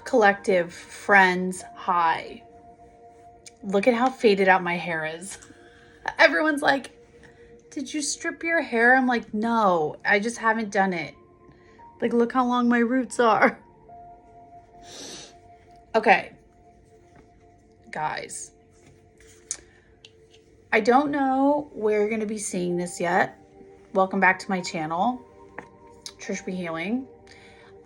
collective friends, hi. Look at how faded out my hair is. Everyone's like, did you strip your hair? I'm like, no, I just haven't done it. Like, look how long my roots are. Okay, guys. I don't know where you're going to be seeing this yet. Welcome back to my channel, Trish Be Healing.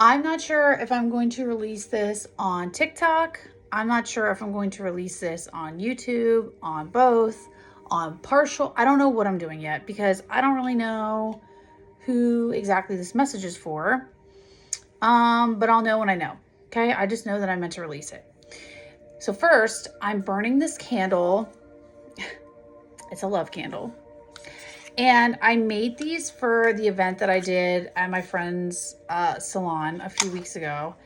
I'm not sure if I'm going to release this on TikTok. I'm not sure if I'm going to release this on YouTube, on both, on partial. I don't know what I'm doing yet because I don't really know who exactly this message is for. But I'll know when I know. Okay, I just know that I meant to release it. So first, I'm burning this candle. It's a love candle. And I made these for the event that I did at my friend's salon a few weeks ago.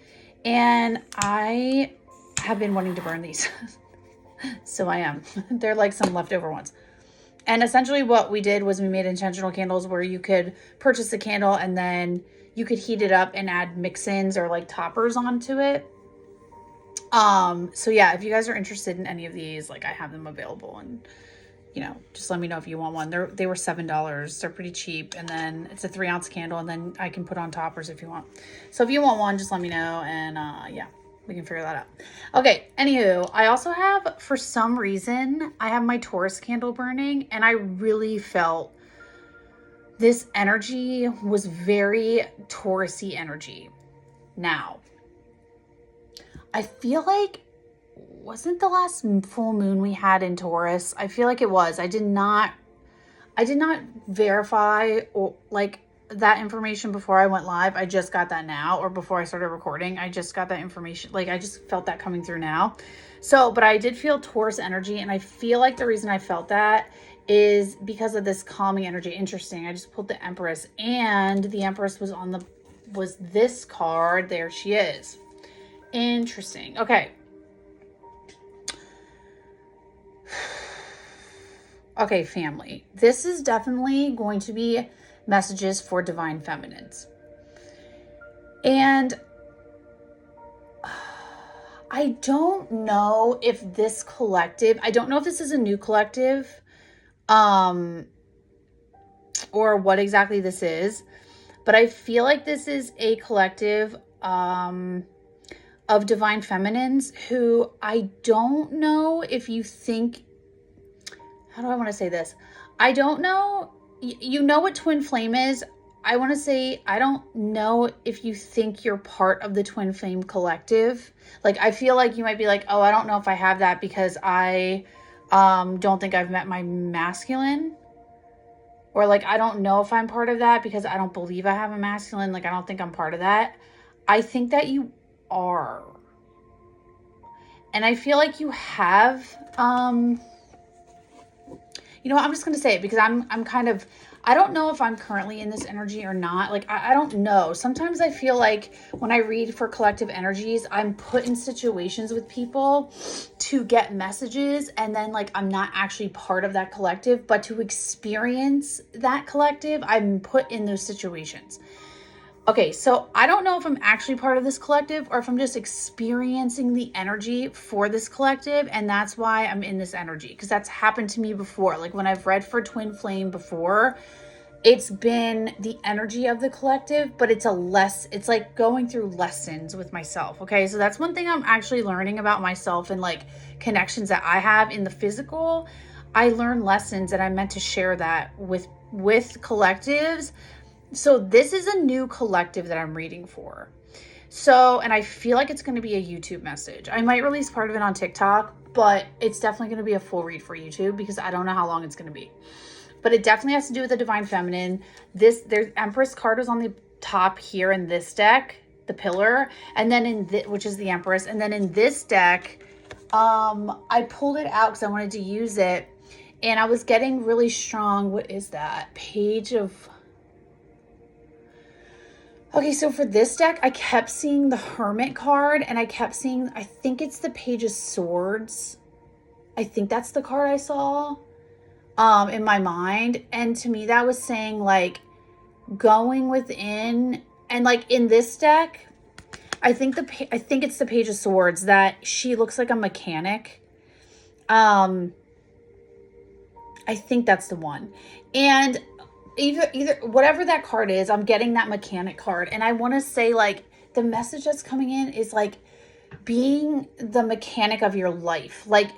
And I have been wanting to burn these. So I am. They're like some leftover ones. And essentially what we did was we made intentional candles where you could purchase a candle and then you could heat it up and add mix-ins or like toppers onto it. So yeah, if you guys are interested in any of these, like I have them available, and you know, just let me know if you want one. They were $7. They're pretty cheap. And then it's a 3-ounce candle, and then I can put on toppers if you want. So if you want one, just let me know. And yeah, we can figure that out. Okay. Anywho, I also have, for some reason, I have my Taurus candle burning, and I really felt this energy was very Taurus-y energy. Now, I feel like, wasn't the last full moon we had in Taurus? I feel like it was. I did not verify or like that information before I went live. I just got that now, or before I started recording. I just got that information. Like I just felt that coming through now. So, but I did feel Taurus energy, and I feel like the reason I felt that is because of this calming energy. Interesting. I just pulled the Empress, and the Empress was this card. There she is. Interesting. Okay. Okay, family. This is definitely going to be messages for divine feminines. And I don't know if this collective, I don't know if this is a new collective, or what exactly this is, but I feel like this is a collective, of divine feminines who I don't know if you think, how do I want to say this? I don't know. You know what twin flame is? I want to say, I don't know if you think you're part of the twin flame collective. Like, I feel like you might be like, oh, I don't know if I have that because I don't think I've met my masculine. Or like, I don't know if I'm part of that because I don't believe I have a masculine. Like, I don't think I'm part of that. I think that you are. And I feel like you have, you know what, I'm just going to say it because I'm kind of, I don't know if I'm currently in this energy or not. Like, I don't know. Sometimes I feel like when I read for collective energies, I'm put in situations with people to get messages. And then like, I'm not actually part of that collective, but to experience that collective, I'm put in those situations. Okay, so I don't know if I'm actually part of this collective or if I'm just experiencing the energy for this collective, and that's why I'm in this energy, because that's happened to me before. Like when I've read for Twin Flame before, it's been the energy of the collective, but it's like going through lessons with myself. Okay, so that's one thing I'm actually learning about myself and like connections that I have in the physical. I learn lessons and I'm meant to share that with collectives. So this is a new collective that I'm reading for. So, and I feel like it's going to be a YouTube message. I might release part of it on TikTok, but it's definitely going to be a full read for YouTube because I don't know how long it's going to be. But it definitely has to do with the divine feminine. There's Empress card is on the top here in this deck, the pillar, and then which is the Empress. And then in this deck, I pulled it out because I wanted to use it. And I was getting really strong. What is that? Page of... Okay, so for this deck, I kept seeing the Hermit card, and I kept seeing, I think it's the Page of Swords. I think that's the card I saw in my mind. And to me, that was saying like going within, and like in this deck, I think it's the Page of Swords, that she looks like a mechanic. I think that's the one. And either whatever that card is, I'm getting that mechanic card. And I want to say, like, the message that's coming in is like being the mechanic of your life. Like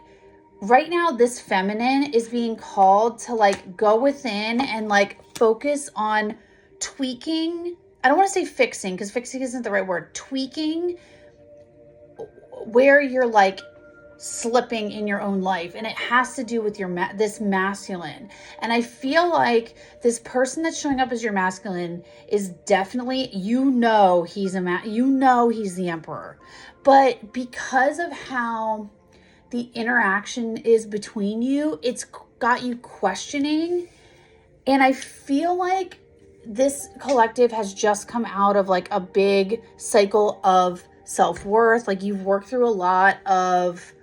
right now, this feminine is being called to like go within and like focus on tweaking. I don't want to say fixing, because fixing isn't the right word. Tweaking where you're like slipping in your own life, and it has to do with your this masculine. And I feel like this person that's showing up as your masculine is definitely, he's he's the emperor, but because of how the interaction is between you, it's got you questioning. And I feel like this collective has just come out of like a big cycle of self-worth. Like you've worked through a lot of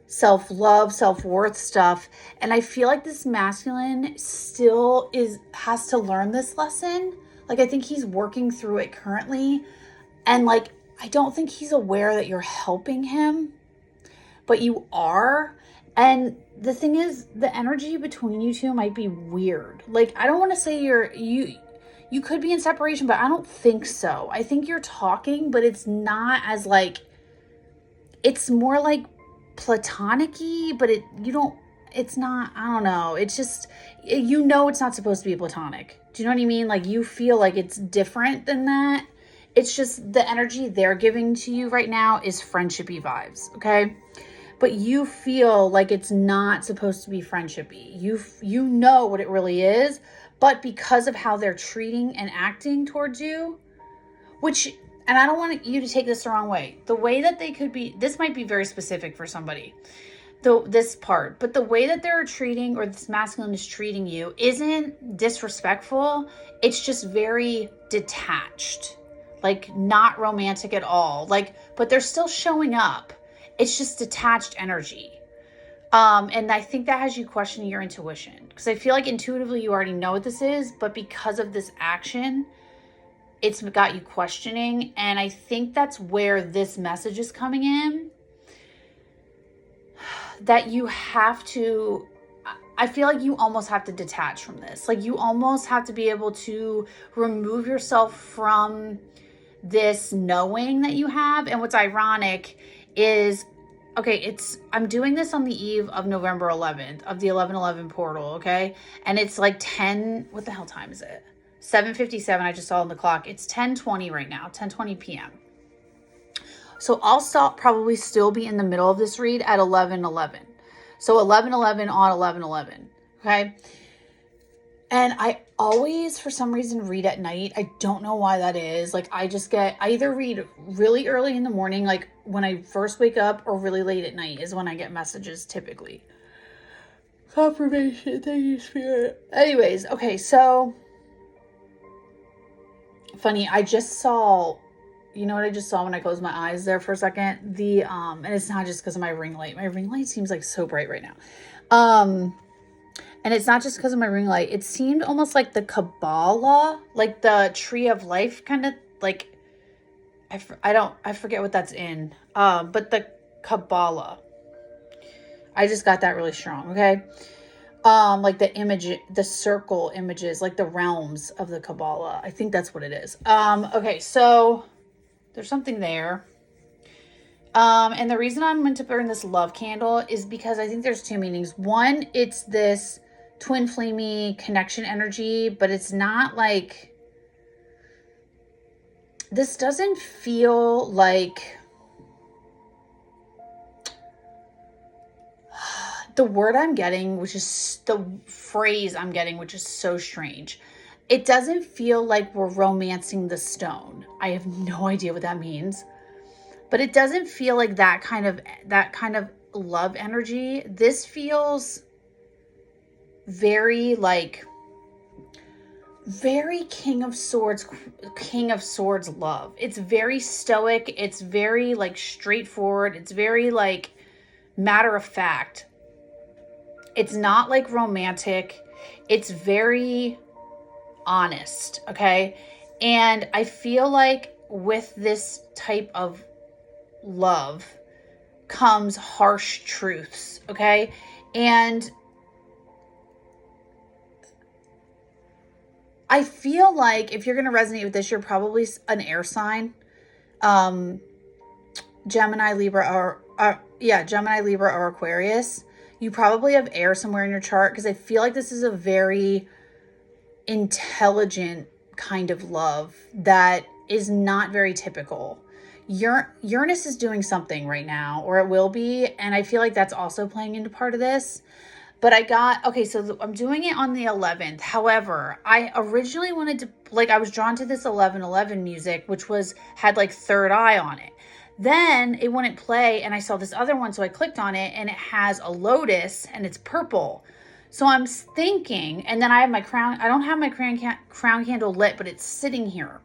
self-love, self-worth stuff. And I feel like this masculine still has to learn this lesson. Like I think he's working through it currently. And like, I don't think he's aware that you're helping him, but you are. And the thing is, the energy between you two might be weird. Like, I don't want to say you could be in separation, but I don't think so. I think you're talking, but it's not as like, it's more like platonic-y, but it's not, I don't know. It's just, it's not supposed to be platonic. Do you know what I mean? Like you feel like it's different than that. It's just the energy they're giving to you right now is friendshipy vibes. Okay. But you feel like it's not supposed to be friendshipy. You know what it really is, but because of how they're treating and acting towards you, and I don't want you to take this the wrong way. The way that they could be, this might be very specific for somebody, this part, but the way that they're treating, or this masculine is treating you, isn't disrespectful. It's just very detached, like not romantic at all. Like, but they're still showing up. It's just detached energy. And I think that has you questioning your intuition, because I feel like intuitively you already know what this is, but because of this action, it's got you questioning. And I think that's where this message is coming in, that you have to, I feel like you almost have to detach from this. Like you almost have to be able to remove yourself from this knowing that you have. And what's ironic is, okay, I'm doing this on the eve of November 11th of the 11/11 portal, okay? And it's like 10, what the hell time is it? 7:57, I just saw on the clock. It's 10:20 right now, 10:20 p.m. So I'll probably still be in the middle of this read at 11:11. So 11:11 on 11:11, okay? And I always, for some reason, read at night. I don't know why that is. Like, I either read really early in the morning, like when I first wake up, or really late at night is when I get messages typically. Confirmation, thank you, Spirit. Anyways, okay, so funny, I just saw, you know what I just saw when I closed my eyes there for a second? And it's not just because of my ring light. My ring light seems like so bright right now. And it's not just because of my ring light. It seemed almost like the Kabbalah, like the tree of life, kind of like, I forget what that's in. But the Kabbalah, I just got that really strong. Okay. Like the circle images, like the realms of the Kabbalah. I think that's what it is. Okay. So there's something there. And the reason I'm meant to burn this love candle is because I think there's two meanings. One, it's this twin flamey connection energy, but it's not like, this doesn't feel like, the word I'm getting, which is the phrase I'm getting, which is so strange. It doesn't feel like we're romancing the stone. I have no idea what that means, but it doesn't feel like that kind of love energy. This feels very like, very King of Swords love. It's very stoic. It's very like straightforward. It's very like matter of fact. It's not like romantic. It's very honest. Okay. And I feel like with this type of love comes harsh truths, okay? And I feel like if you're going to resonate with this, you're probably an air sign. Gemini, Libra, Gemini, Libra, or Aquarius. You probably have air somewhere in your chart, because I feel like this is a very intelligent kind of love that is not very typical. Uranus is doing something right now, or it will be, and I feel like that's also playing into part of this. But so I'm doing it on the 11th. However, I originally wanted to, I was drawn to this 11:11 music, which had like Third Eye on it. Then it wouldn't play, and I saw this other one, so I clicked on it, and it has a lotus, and it's purple. So I'm thinking, and then I have my crown. I don't have my crown candle lit, but it's sitting here.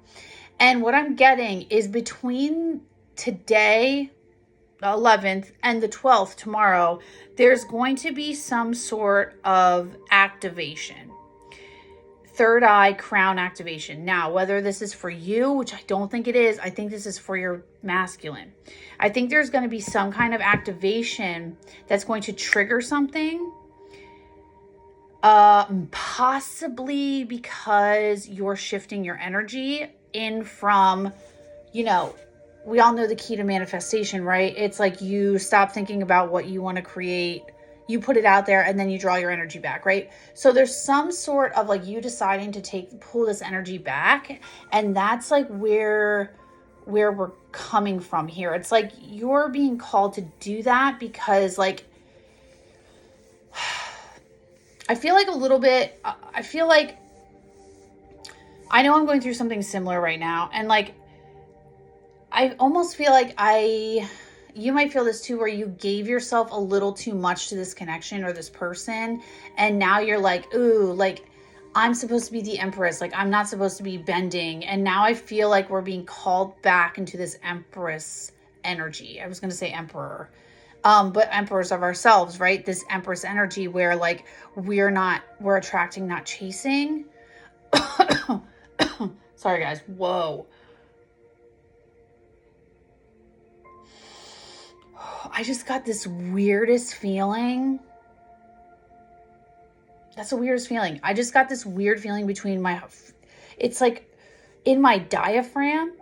And what I'm getting is between today, the 11th, and the 12th, tomorrow, there's going to be some sort of activation. Third eye crown activation. Now, whether this is for you, which I don't think it is, I think this is for your masculine. I think there's going to be some kind of activation that's going to trigger something. Possibly because you're shifting your energy in from, we all know the key to manifestation, right? It's like you stop thinking about what you want to create, you put it out there, and then you draw your energy back, right? So there's some sort of like you deciding to pull this energy back, and that's like where we're coming from here. It's like you're being called to do that because like I feel like I know I'm going through something similar right now, and like I almost feel like you might feel this too, where you gave yourself a little too much to this connection or this person, and now you're like, ooh, like I'm supposed to be the empress, like I'm not supposed to be bending, and now I feel like we're being called back into this empress energy. I was going to say emperor. But emperors of ourselves, right? This empress energy where like we're attracting, not chasing. Sorry guys. Whoa. I just got this weirdest feeling. That's the weirdest feeling. I just got this weird feeling between it's like in my diaphragm.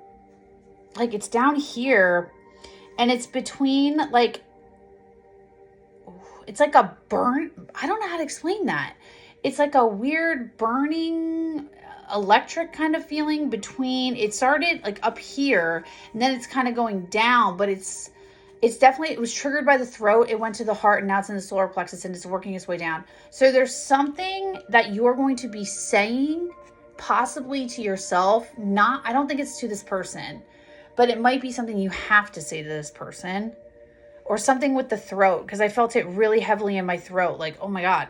Like it's down here, and it's between like, it's like a burn. I don't know how to explain that. It's like a weird burning electric kind of feeling between, it started like up here and then it's kind of going down, but it's definitely, it was triggered by the throat. It went to the heart and now it's in the solar plexus and it's working its way down. So there's something that you're going to be saying possibly to yourself. I don't think it's to this person, but it might be something you have to say to this person. Or something with the throat, because I felt it really heavily in my throat. Like, oh my God.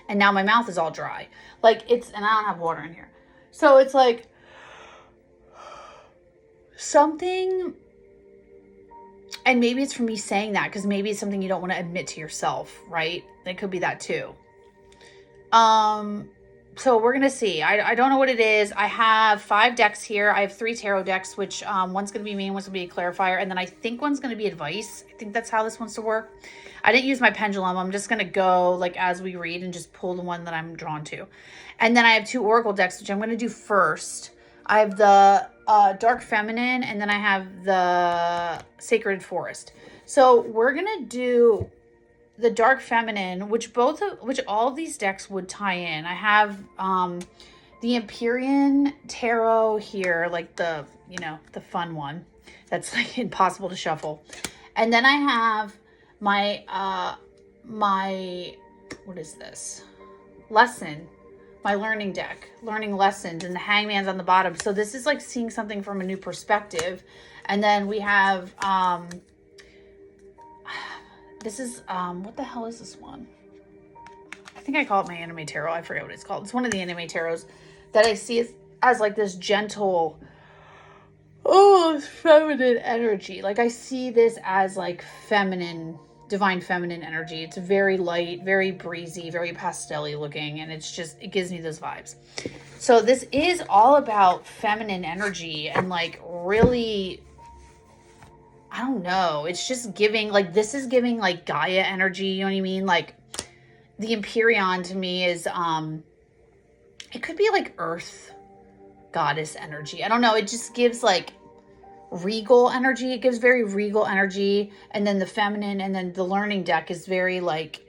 And now my mouth is all dry. And I don't have water in here. So it's like something, and maybe it's from me saying that, because maybe it's something you don't want to admit to yourself, right? It could be that too. So we're going to see. I don't know what it is. I have 5 decks here. I have 3 tarot decks, which one's going to be me and one's going to be a clarifier. And then I think one's going to be advice. I think that's how this wants to work. I didn't use my pendulum. I'm just going to go like as we read and just pull the one that I'm drawn to. And then I have 2 oracle decks, which I'm going to do first. I have the Dark Feminine, and then I have the Sacred Forest. So we're going to do the Dark Feminine, which all of these decks would tie in. I have the Empyrean Tarot here, like the fun one that's like impossible to shuffle. And then I have my what is this? My learning deck, learning lessons, and the Hangman's on the bottom. So this is like seeing something from a new perspective. And then we have this is, what the hell is this one? I think I call it my anime tarot. I forget what it's called. It's one of the anime tarots that I see as like this gentle, feminine energy. Like I see this as like feminine divine feminine energy. It's very light, very breezy, very pastel-y looking, and it's just, it gives me those vibes. So this is all about feminine energy and like really, I don't know, it's just giving, like, this is giving like Gaia energy, you know what I mean? Like the Empyrean to me is it could be like earth goddess energy. I don't know, it just gives like regal energy. It gives very regal energy. And then the feminine, and then the learning deck is very like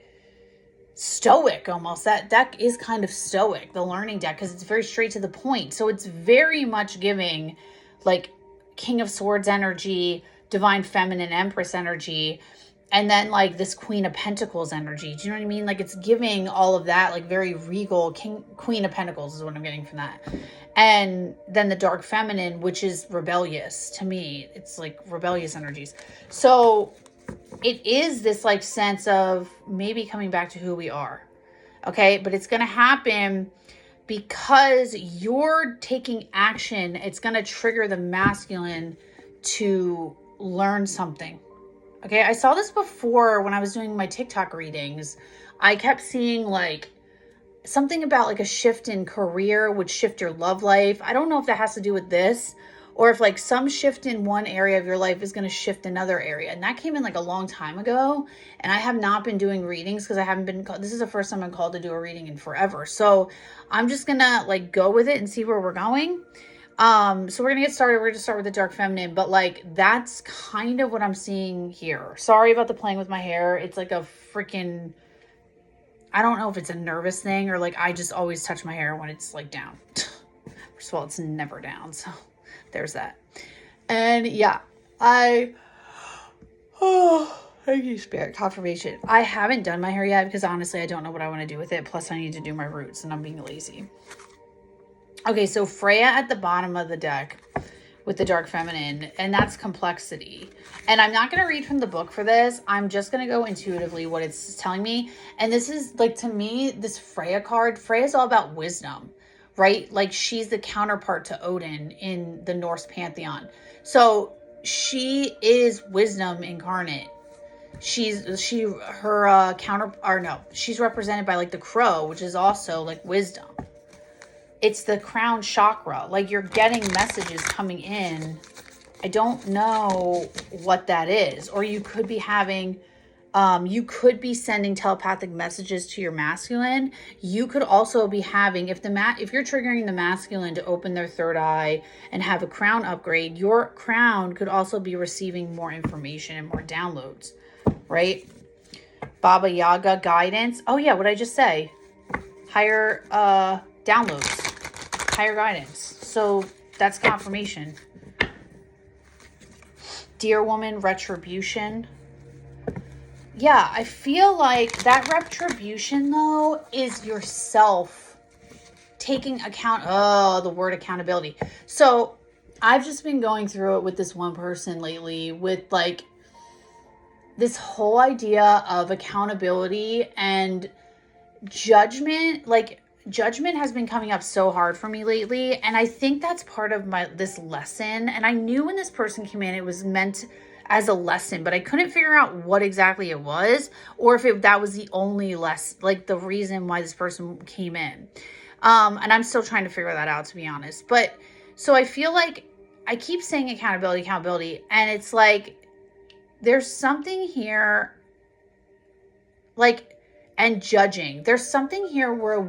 stoic almost. That deck is kind of stoic, the learning deck, because it's very straight to the point. So it's very much giving like King of Swords energy, divine feminine empress energy, and then like this Queen of Pentacles energy. Do you know what I mean? Like it's giving all of that, like very regal Queen of Pentacles is what I'm getting from that. And then the dark feminine, which is rebellious to me. It's like rebellious energies. So it is this like sense of maybe coming back to who we are. Okay. But it's going to happen because you're taking action. It's going to trigger the masculine to learn something. Okay. I saw this before when I was doing my TikTok readings. I kept seeing like something about like a shift in career would shift your love life. I don't know if that has to do with this, or if like some shift in one area of your life is going to shift another area. And that came in like a long time ago. And I have not been doing readings because I haven't been called. This is the first time I'm called to do a reading in forever. So I'm just going to like go with it and see where we're going. So we're going to get started. We're going to start with the dark feminine, but like, that's kind of what I'm seeing here. Sorry about the playing with my hair. It's like a freaking, I don't know if it's a nervous thing or like I just always touch my hair when it's like down. First of all, it's never down. So there's that. And yeah, thank you, Spirit. Confirmation. I haven't done my hair yet because honestly, I don't know what I want to do with it. Plus I need to do my roots and I'm being lazy. Okay. So Freya at the bottom of the deck with the dark feminine, and that's complexity. And I'm not going to read from the book for this. I'm just going to go intuitively what it's telling me. And this is like, to me, this Freya card, Freya is all about wisdom, right? Like she's the counterpart to Odin in the Norse pantheon. So she is wisdom incarnate. She's represented by like the crow, which is also like wisdom. It's the crown chakra. Like you're getting messages coming in. I don't know what that is. Or you could be having, you could be sending telepathic messages to your masculine. You could also be having, if you're triggering the masculine to open their third eye and have a crown upgrade, your crown could also be receiving more information and more downloads, right? Baba Yaga guidance. Oh yeah, what did I just say? Higher downloads. Higher guidance. So that's confirmation. Dear woman, retribution. Yeah, I feel like that retribution though is yourself taking account. Oh, the word accountability. So I've just been going through it with this one person lately with like this whole idea of accountability and judgment. Like judgment has been coming up so hard for me lately. And I think that's part of this lesson. And I knew when this person came in, it was meant as a lesson, but I couldn't figure out what exactly it was, or if that was the only like the reason why this person came in. And I'm still trying to figure that out, to be honest. But so I feel like I keep saying accountability. And it's like, there's something here like, and judging. There's something here where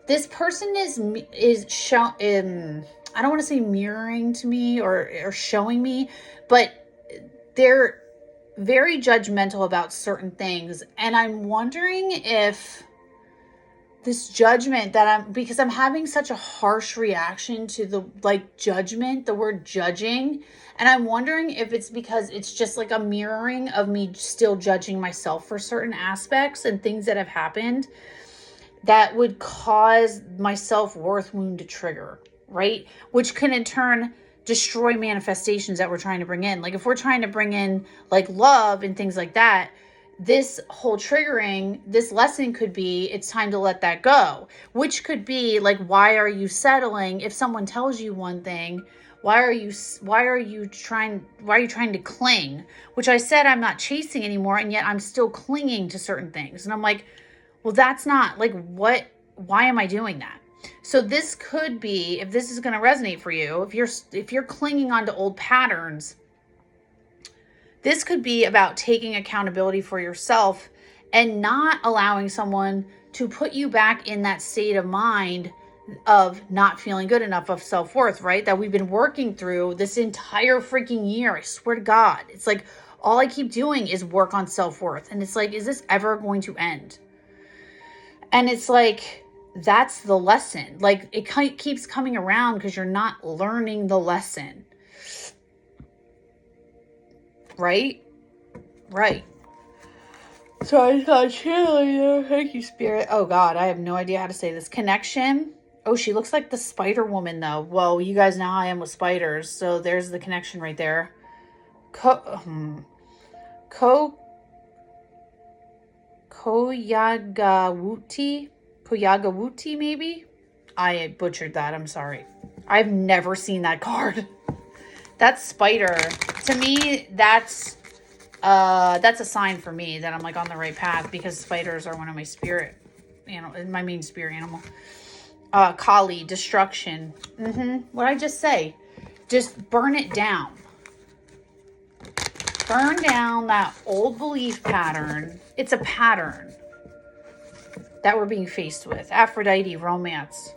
this person is shown, I don't want to say mirroring to me or showing me, but they're very judgmental about certain things. And I'm wondering if this judgment because I'm having such a harsh reaction to the like judgment, the word judging. And I'm wondering if it's because it's just like a mirroring of me still judging myself for certain aspects and things that have happened that would cause my self-worth wound to trigger, right? Which can in turn destroy manifestations that we're trying to bring in. Like if we're trying to bring in like love and things like that, this whole triggering, this lesson could be, it's time to let that go, which could be like, why are you settling? If someone tells you one thing, Why are you trying to cling? Which I said I'm not chasing anymore, and yet I'm still clinging to certain things. And I'm like, well, that's not like, why am I doing that? So this could be, if this is going to resonate for you, if you're clinging onto old patterns, this could be about taking accountability for yourself and not allowing someone to put you back in that state of mind of not feeling good enough, of self-worth, right? That we've been working through this entire freaking year. I swear to God. It's like all I keep doing is work on self-worth. And it's like, is this ever going to end? And it's like, that's the lesson. Like, it keeps coming around because you're not learning the lesson. Right? Right. So I thought cheerleader. Thank you, Spirit. Oh, God. I have no idea how to say this. Connection. Oh, she looks like the Spider Woman, though. Whoa, you guys know how I am with spiders. So there's the connection right there. Koyagawuti, maybe? I butchered that. I'm sorry. I've never seen that card. That spider, to me, that's a sign for me that I'm like on the right path, because spiders are one of my spirit, my main spirit animal. Kali, destruction. What did I just say? Just burn it down. Burn down that old belief pattern. It's a pattern that we're being faced with. Aphrodite, romance.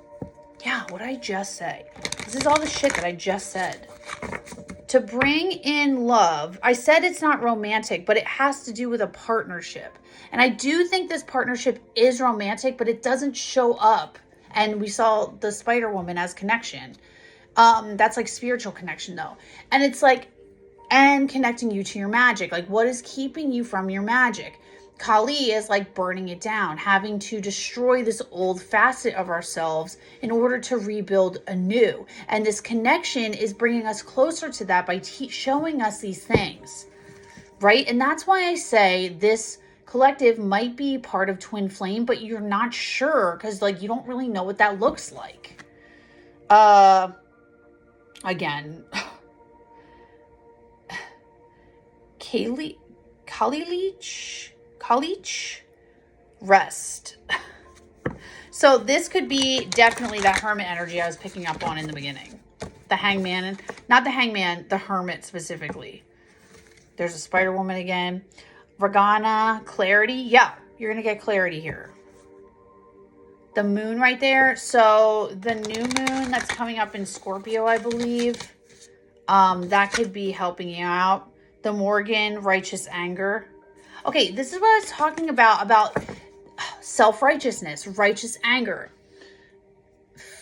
Yeah, what did I just say? This is all the shit that I just said. To bring in love, I said it's not romantic, but it has to do with a partnership. And I do think this partnership is romantic, but it doesn't show up. And we saw the Spider Woman as connection. That's like spiritual connection, though. And it's like, and connecting you to your magic. Like, what is keeping you from your magic? Kali is like burning it down, having to destroy this old facet of ourselves in order to rebuild anew. And this connection is bringing us closer to that by showing us these things, right? And that's why I say this collective might be part of Twin Flame, but you're not sure because, like, you don't really know what that looks like. Again, Kalich, rest. So this could be definitely that hermit energy I was picking up on in the beginning. The hangman, not the hangman, the hermit specifically. There's a Spider Woman again. Regana, clarity. Yeah, you're going to get clarity here. The moon right there. So the new moon that's coming up in Scorpio, I believe. That could be helping you out. The Morgan, righteous anger. Okay, this is what I was talking about self-righteousness, righteous anger.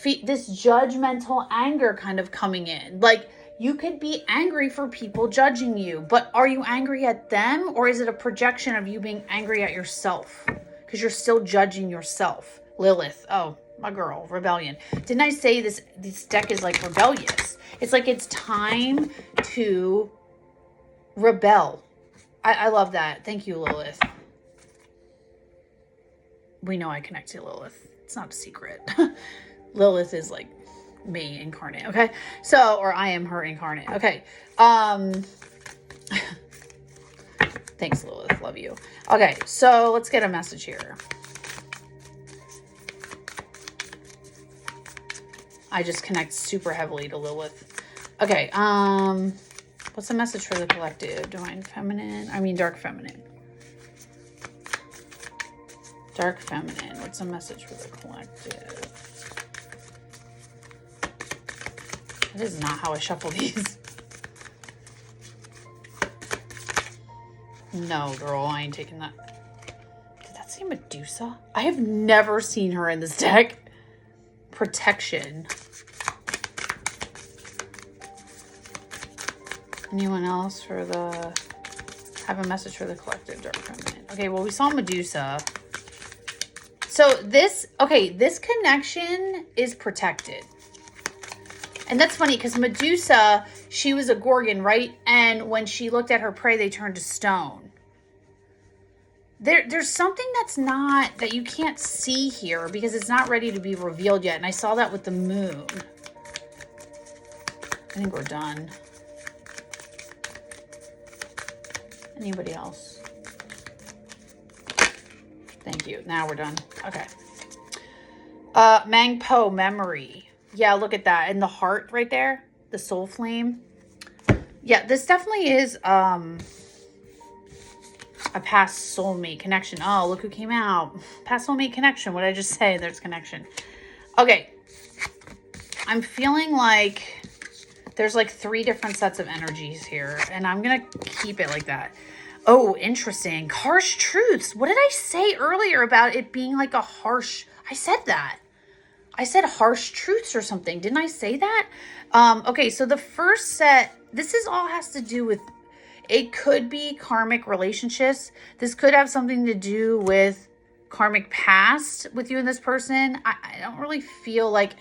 This judgmental anger kind of coming in. Like, you could be angry for people judging you, but are you angry at them, or is it a projection of you being angry at yourself? Because you're still judging yourself. Lilith, oh, my girl, rebellion. Didn't I say this deck is like rebellious? It's like it's time to rebel. I love that. Thank you, Lilith. We know I connect to Lilith. It's not a secret. Lilith is like me incarnate, okay? So, or I am her incarnate. Okay. Thanks, Lilith. Love you. Okay, so let's get a message here. I just connect super heavily to Lilith. Okay, what's the message for the collective? Divine feminine? I mean dark feminine. Dark feminine. What's the message for the collective? That is not how I shuffle these. No, girl, I ain't taking that. Did that say Medusa? I have never seen her in this deck. Protection. Anyone else for the... Have a message for the collective, dark feminine. Okay, well, we saw Medusa. So this connection is protected. And that's funny because Medusa, she was a Gorgon, right? And when she looked at her prey, they turned to stone. There's something that you can't see here because it's not ready to be revealed yet. And I saw that with the moon. think we're done. Anybody else? Thank you. Now we're done. Okay. Mang Po memory. Yeah, look at that. And the heart right there. The soul flame. Yeah, this definitely is a past soulmate connection. Oh, look who came out. Past soulmate connection. What did I just say? There's connection. Okay. I'm feeling like there's like 3 different sets of energies here. And I'm going to keep it like that. Oh, interesting. Harsh truths. What did I say earlier about it being like a harsh... I said that. I said harsh truths or something. Didn't I say that? Okay, so the first set, this is all has to do with, it could be karmic relationships. This could have something to do with karmic past with you and this person. I don't really feel like,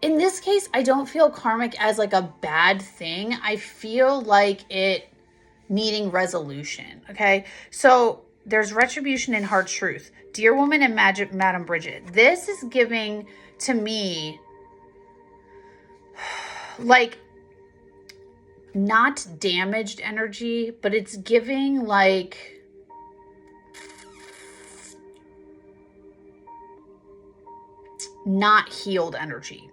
in this case, I don't feel karmic as like a bad thing. I feel like it needing resolution. Okay, so there's retribution and hard truth. Dear Woman and Madam Bridget. This is giving to me like not damaged energy, but it's giving like not healed energy.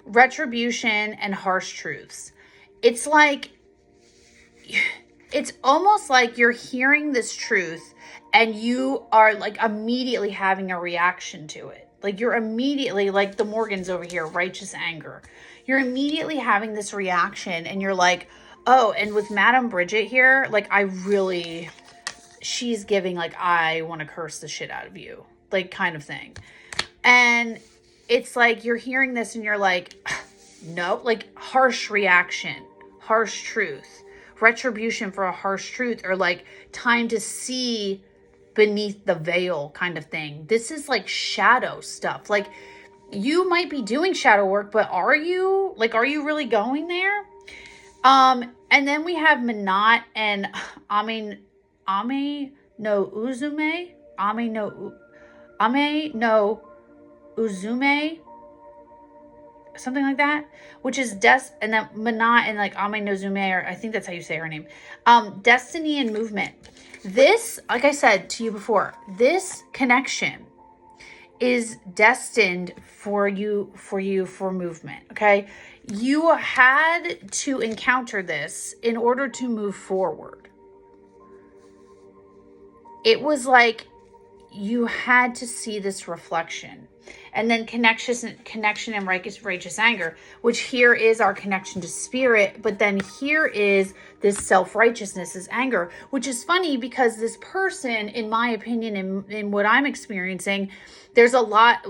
Retribution and harsh truths. It's like, it's almost like you're hearing this truth and you are like immediately having a reaction to it. Like you're immediately, like the Morgans over here, righteous anger. You're immediately having this reaction and you're like, oh, and with Madam Bridget here, like she's giving like, I want to curse the shit out of you, like kind of thing. And it's like you're hearing this and you're like, no, like harsh reaction, harsh truth, retribution for a harsh truth, or like time to see beneath the veil kind of thing. This is like shadow stuff. Like you might be doing shadow work, but are you really going there? And then we have Minot and Ame no Uzume, Ame no Uzume, something like that, which is and then Minot and like Ame no Zume, or I think that's how you say her name. Destiny and movement. This, like I said to you before, this connection is destined for movement. Okay. You had to encounter this in order to move forward. It was like you had to see this reflection. And then connection and righteous anger, which here is our connection to spirit. But then here is this self-righteousness, this anger, which is funny because this person, in my opinion, in what I'm experiencing, there's a lot,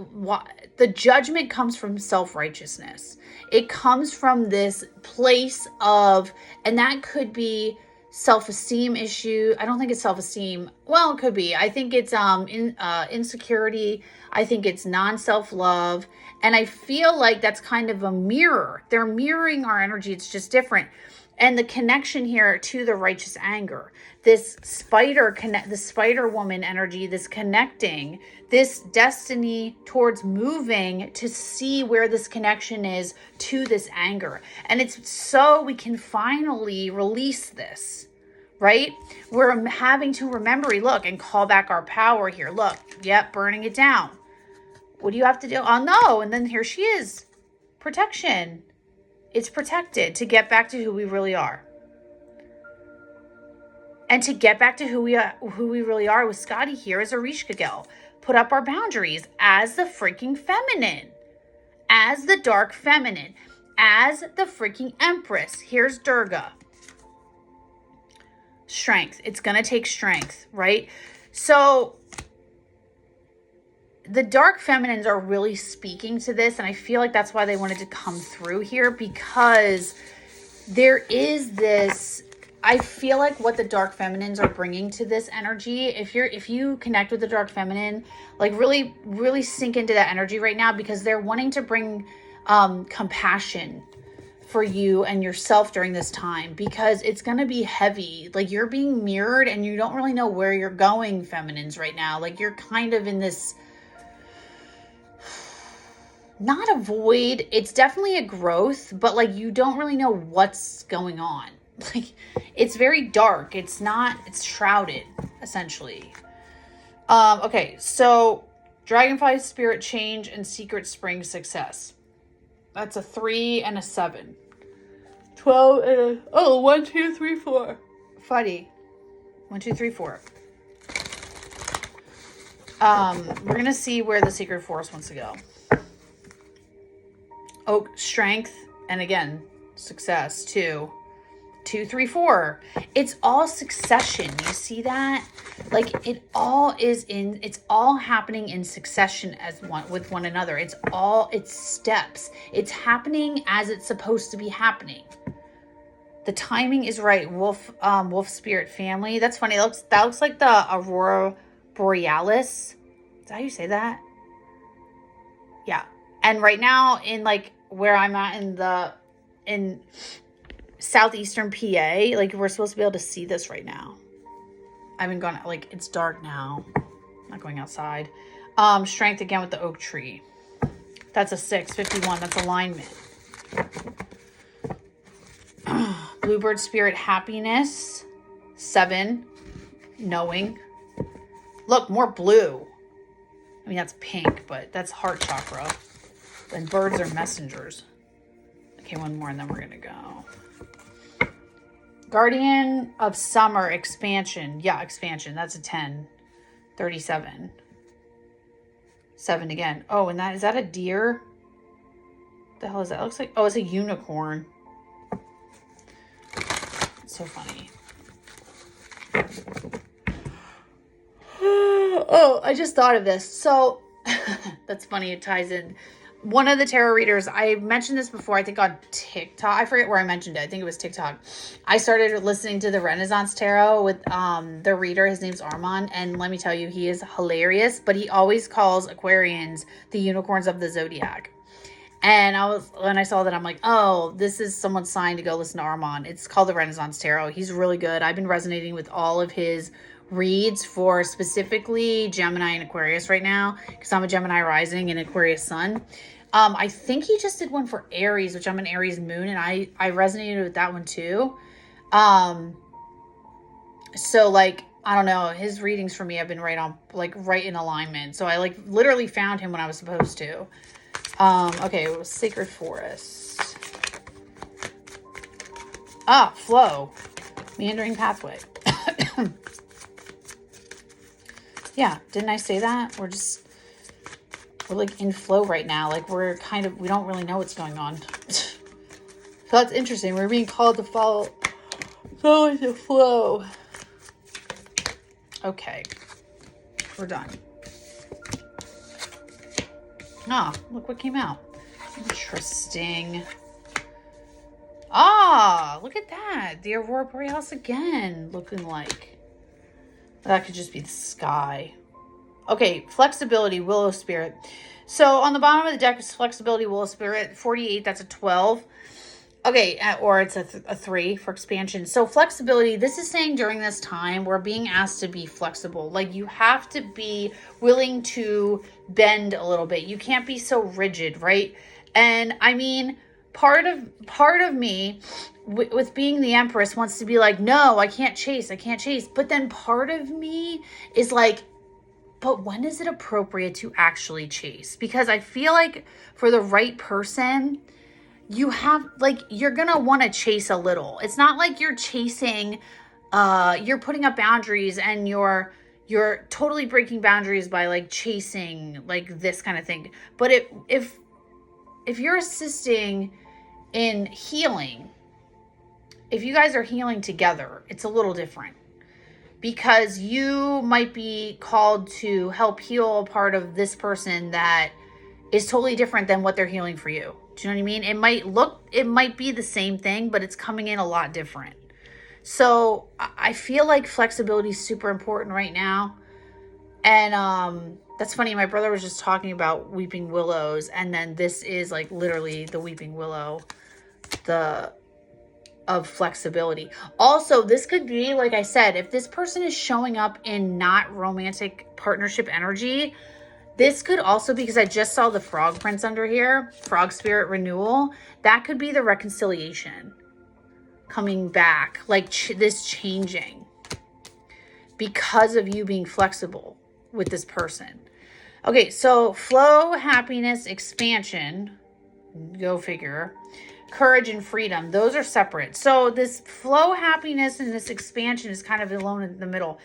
the judgment comes from self-righteousness. It comes from this place of, and that could be self-esteem issue. I don't think it's self-esteem. Well, it could be. I think it's insecurity. I think it's non-self-love. And I feel like that's kind of a mirror. They're mirroring our energy. It's just different. And the connection here to the righteous anger, this the spider woman energy, this connecting, this destiny towards moving to see where this connection is to this anger. And it's so we can finally release this, right? We're having to remember, look, and call back our power here. Look, yep, burning it down. What do you have to do? Oh, no. And then here she is. Protection. It's protected to get back to who we really are. And to get back to who we really are with Scotty here as a Rishka girl. Put up our boundaries as the freaking feminine. As the dark feminine. As the freaking empress. Here's Durga. Strength. It's going to take strength, right? So the dark feminines are really speaking to this, and I feel like that's why they wanted to come through here, because there is this, I feel like what the dark feminines are bringing to this energy, if you connect with the dark feminine, like really, really sink into that energy right now, because they're wanting to bring compassion for you and yourself during this time, because it's going to be heavy. Like you're being mirrored and you don't really know where you're going, feminines, right now. Like you're kind of in this not a void. It's definitely a growth, but like you don't really know what's going on. Like it's very dark. It's shrouded essentially. Okay, so Dragonfly Spirit Change and Secret Spring Success. That's a 3 and a 7. 12 and a 1, 2, 3, 4. Funny. 1, 2, 3, 4. We're gonna see where the Secret Force wants to go. Oak Strength, and again, Success. 2, 2, 3, 4. It's all succession. You see that? Like it's all happening in succession as one with one another. It's steps. It's happening as it's supposed to be happening. The timing is right. Wolf Spirit Family. That's funny. That looks like the Aurora Borealis. Is that how you say that? Yeah. And right now in like where I'm at in southeastern PA, like we're supposed to be able to see this right now. I haven't gone, like it's dark now. I'm not going outside. Strength again with the oak tree. That's a 6, 51. That's alignment. Bluebird Spirit Happiness. 7. Knowing. Look, more blue. I mean, that's pink, but that's heart chakra. And birds are messengers. Okay, one more and then we're going to go. Guardian of Summer Expansion. Yeah, expansion. That's a 10. 37. 7 again. Oh, and is that a deer? What the hell is that? It looks like, oh, it's a unicorn. It's so funny. Oh, I just thought of this. So that's funny. It ties in. One of the tarot readers, I mentioned this before, I think on TikTok. I forget where I mentioned it. I think it was TikTok. I started listening to the Renaissance Tarot with the reader. His name's Armand. And let me tell you, he is hilarious. But he always calls Aquarians the unicorns of the zodiac. And when I saw that, I'm like, oh, this is someone's sign to go listen to Armand. It's called the Renaissance Tarot. He's really good. I've been resonating with all of his reads for specifically Gemini and Aquarius right now, because I'm a Gemini rising and Aquarius sun. I think he just did one for Aries, which I'm an Aries moon, and I resonated with that one too. So like, I don't know, his readings for me have been right in alignment. So I like literally found him when I was supposed to. Okay, it was Sacred Forest. Flow. Meandering Pathway. Yeah, didn't I say that? We're like in flow right now. Like we don't really know what's going on. So that's interesting. We're being called to follow with the flow. Okay, we're done. Look what came out. Interesting. Look at that. The Aurora Borealis again, looking like. That could just be the sky. Okay, Flexibility, Willow Spirit. So on the bottom of the deck is Flexibility, Willow Spirit. 48, that's a 12. Okay, or it's a 3 for expansion. So flexibility, this is saying during this time, we're being asked to be flexible. Like you have to be willing to bend a little bit. You can't be so rigid, right? And I mean, part of me with being the Empress wants to be like, no, I can't chase. But then part of me is like, but when is it appropriate to actually chase? Because I feel like for the right person, you're gonna want to chase a little. It's not like you're chasing, you're putting up boundaries and you're totally breaking boundaries by like chasing like this kind of thing. But if you're assisting in healing, if you guys are healing together, it's a little different, because you might be called to help heal a part of this person that is totally different than what they're healing for you. Do you know what I mean? It might be the same thing, but it's coming in a lot different. So I feel like flexibility is super important right now. And that's funny. My brother was just talking about weeping willows, and then this is like literally the weeping willow, of flexibility. Also, this could be, like I said, if this person is showing up in not romantic partnership energy, This could also be, because I just saw the frog prints under here, frog spirit renewal. That could be the reconciliation coming back, like this changing because of you being flexible with this person. Okay, so flow, happiness, expansion, go figure, courage and freedom, those are separate. So this flow, happiness, and this expansion is kind of alone in the middle.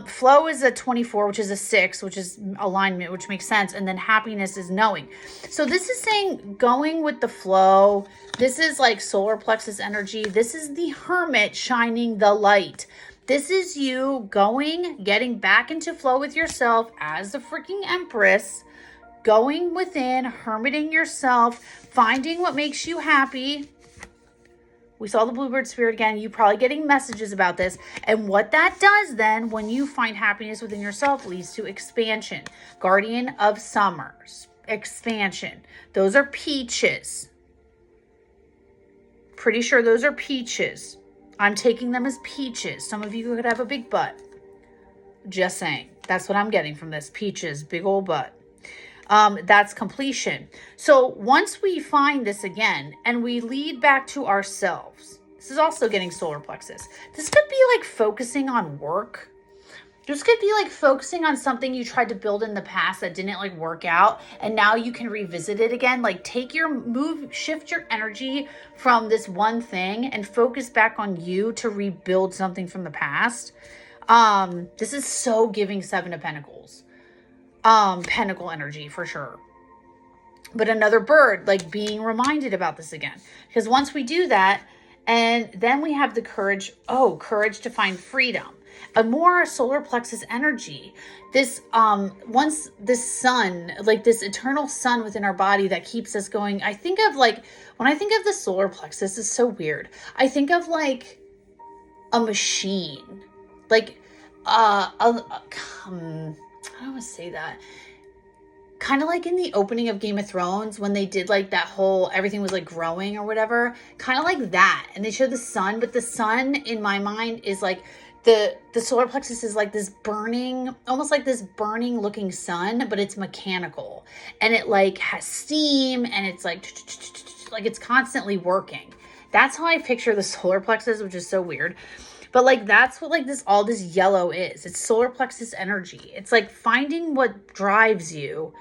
Flow is a 24, which is a 6, which is alignment, which makes sense. And then happiness is knowing. So this is saying going with the flow. This is like solar plexus energy. This is the hermit shining the light. This is you going, getting back into flow with yourself as the freaking empress, going within, hermiting yourself, finding what makes you happy. We saw the bluebird spirit again. You probably getting messages about this. And what that does then, when you find happiness within yourself, leads to expansion. Guardian of Summers. Expansion. Those are peaches. Pretty sure those are peaches. I'm taking them as peaches. Some of you could have a big butt. Just saying. That's what I'm getting from this. Peaches. Big old butt. That's completion. So once we find this again and we lead back to ourselves, this is also getting solar plexus. This could be like focusing on work. This could be like focusing on something you tried to build in the past that didn't like work out. And now you can revisit it again. Like shift your energy from this one thing and focus back on you to rebuild something from the past. This is so giving 7 of Pentacles. Pentacle energy for sure. But another bird, like being reminded about this again. Because once we do that, and then we have the courage to find freedom. A more solar plexus energy. This, once this sun, like this eternal sun within our body that keeps us going. I think of like, when I think of the solar plexus, it's so weird. I think of like a machine. Like, how do I say that? Kind of like in the opening of Game of Thrones when they did like that whole, everything was like growing or whatever. Kind of like that. And they show the sun, but the sun in my mind is like the solar plexus is like this burning, almost like this burning looking sun, but it's mechanical. And it like has steam and it's like it's constantly working. That's how I picture the solar plexus, which is so weird. But like, that's what like all this yellow is. It's solar plexus energy. It's like finding what drives you.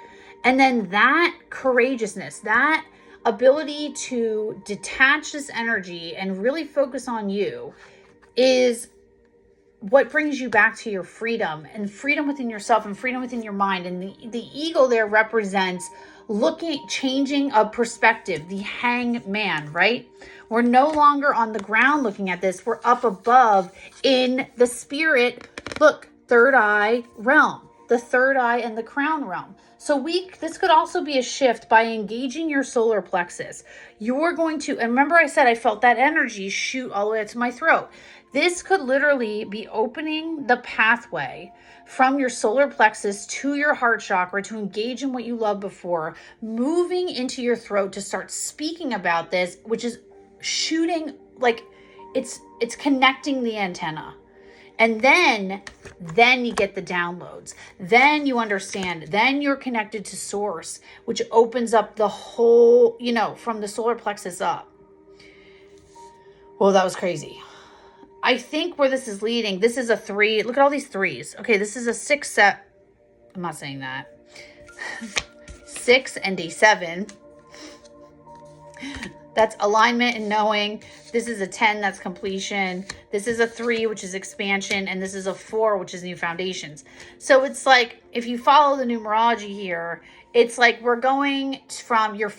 And then that courageousness, that ability to detach this energy and really focus on you is what brings you back to your freedom and freedom within yourself and freedom within your mind. And the eagle there represents changing of perspective, the hangman, right? We're no longer on the ground looking at this. We're up above in the spirit. Look, third eye realm, the third eye and the crown realm. So this could also be a shift by engaging your solar plexus. You're going to, and remember I said I felt that energy shoot all the way up to my throat. This could literally be opening the pathway from your solar plexus to your heart chakra to engage in what you loved before, moving into your throat to start speaking about this, which is shooting, like it's connecting the antenna. And then you get the downloads. Then you understand. Then you're connected to source, which opens up the whole, from the solar plexus up. Well, that was crazy. I think where this is leading, this is a 3. Look at all these 3s. Okay, this is a 6 set. I'm not saying that. 6 and a 7. That's alignment and knowing. This is a 10, that's completion. This is a 3, which is expansion. And this is a 4, which is new foundations. So it's like, if you follow the numerology here, it's like we're going from, you're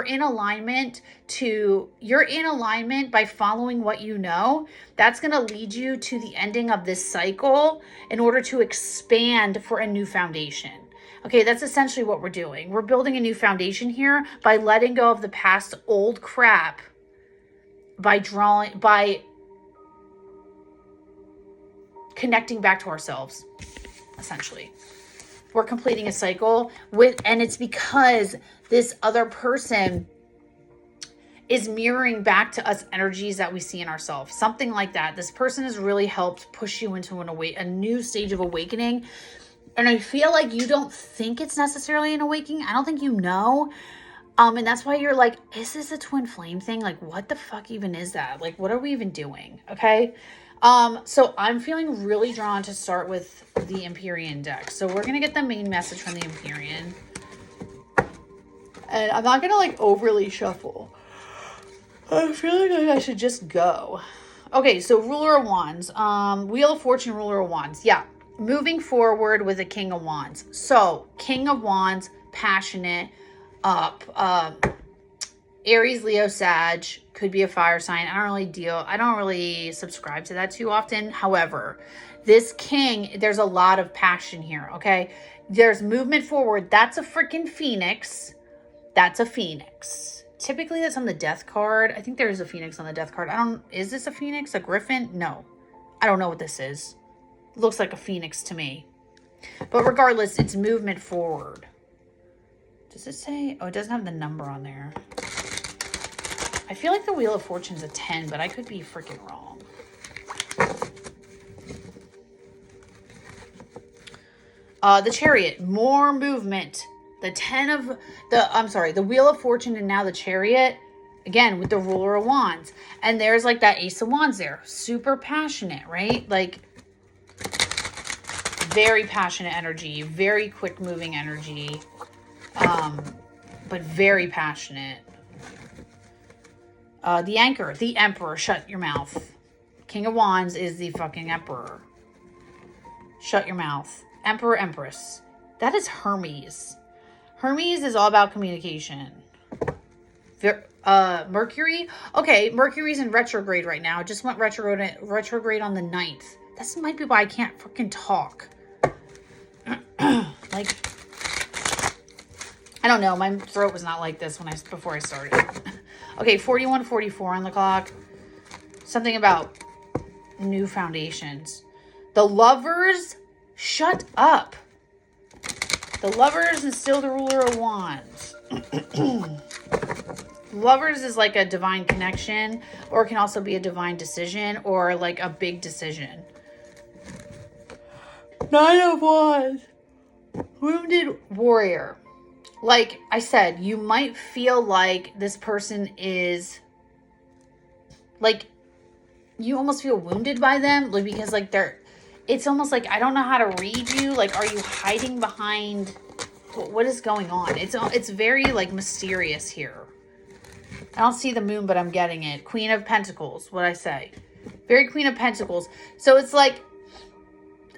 in alignment by following what you know. That's going to lead you to the ending of this cycle in order to expand for a new foundation. Okay, that's essentially what we're doing. We're building a new foundation here by letting go of the past old crap, by connecting back to ourselves, essentially. We're completing a cycle and it's because this other person is mirroring back to us energies that we see in ourselves. Something like that. This person has really helped push you into a new stage of awakening. And I feel like you don't think it's necessarily an awakening. I don't think you know. And that's why you're like, is this a twin flame thing? Like, what the fuck even is that? Like, what are we even doing? Okay. So I'm feeling really drawn to start with the Empyrean deck. So we're going to get the main message from the Empyrean. And I'm not going to like overly shuffle. I'm feeling like I should just go. Okay, so Ruler of Wands. Wheel of Fortune, Ruler of Wands. Yeah. Moving forward with a King of Wands. So, King of Wands, passionate, up. Aries, Leo, Sag. Could be a fire sign. I don't really subscribe to that too often. However, this king, there's a lot of passion here, okay? There's movement forward. That's a freaking phoenix. That's a phoenix. Typically, that's on the death card. I think there is a phoenix on the death card. Is this a phoenix? A griffin? No. I don't know what this is. It looks like a phoenix to me. But regardless, it's movement forward. Does it say? Oh, it doesn't have the number on there. I feel like the Wheel of Fortune's a 10, but I could be freaking wrong. The Chariot, more movement. The Wheel of Fortune and now the Chariot, again, with the Ruler of Wands. And there's like that Ace of Wands there. Super passionate, right? Like, very passionate energy, very quick moving energy, but very passionate. The Anchor, the Emperor, shut your mouth. King of Wands is the fucking Emperor. Shut your mouth. Emperor, Empress. That is Hermes. Hermes is all about communication. Mercury. Okay, Mercury's in retrograde right now. It just went retrograde on the 9th. This might be why I can't freaking talk. Like, I don't know. My throat was not like this before I started. Okay, 41:44 on the clock. Something about new foundations. The Lovers, shut up. The Lovers is still the Ruler of Wands. Lovers is like a divine connection, or it can also be a divine decision, or like a big decision. 9 of Wands. Wounded Warrior. Like I said, you might feel like this person is, like, you almost feel wounded by them, like, because like it's almost like, I don't know how to read you. Like, are you hiding behind, what is going on? It's very like mysterious here. I don't see the moon, but I'm getting it. Queen of Pentacles, what I say. Very Queen of Pentacles. So it's like,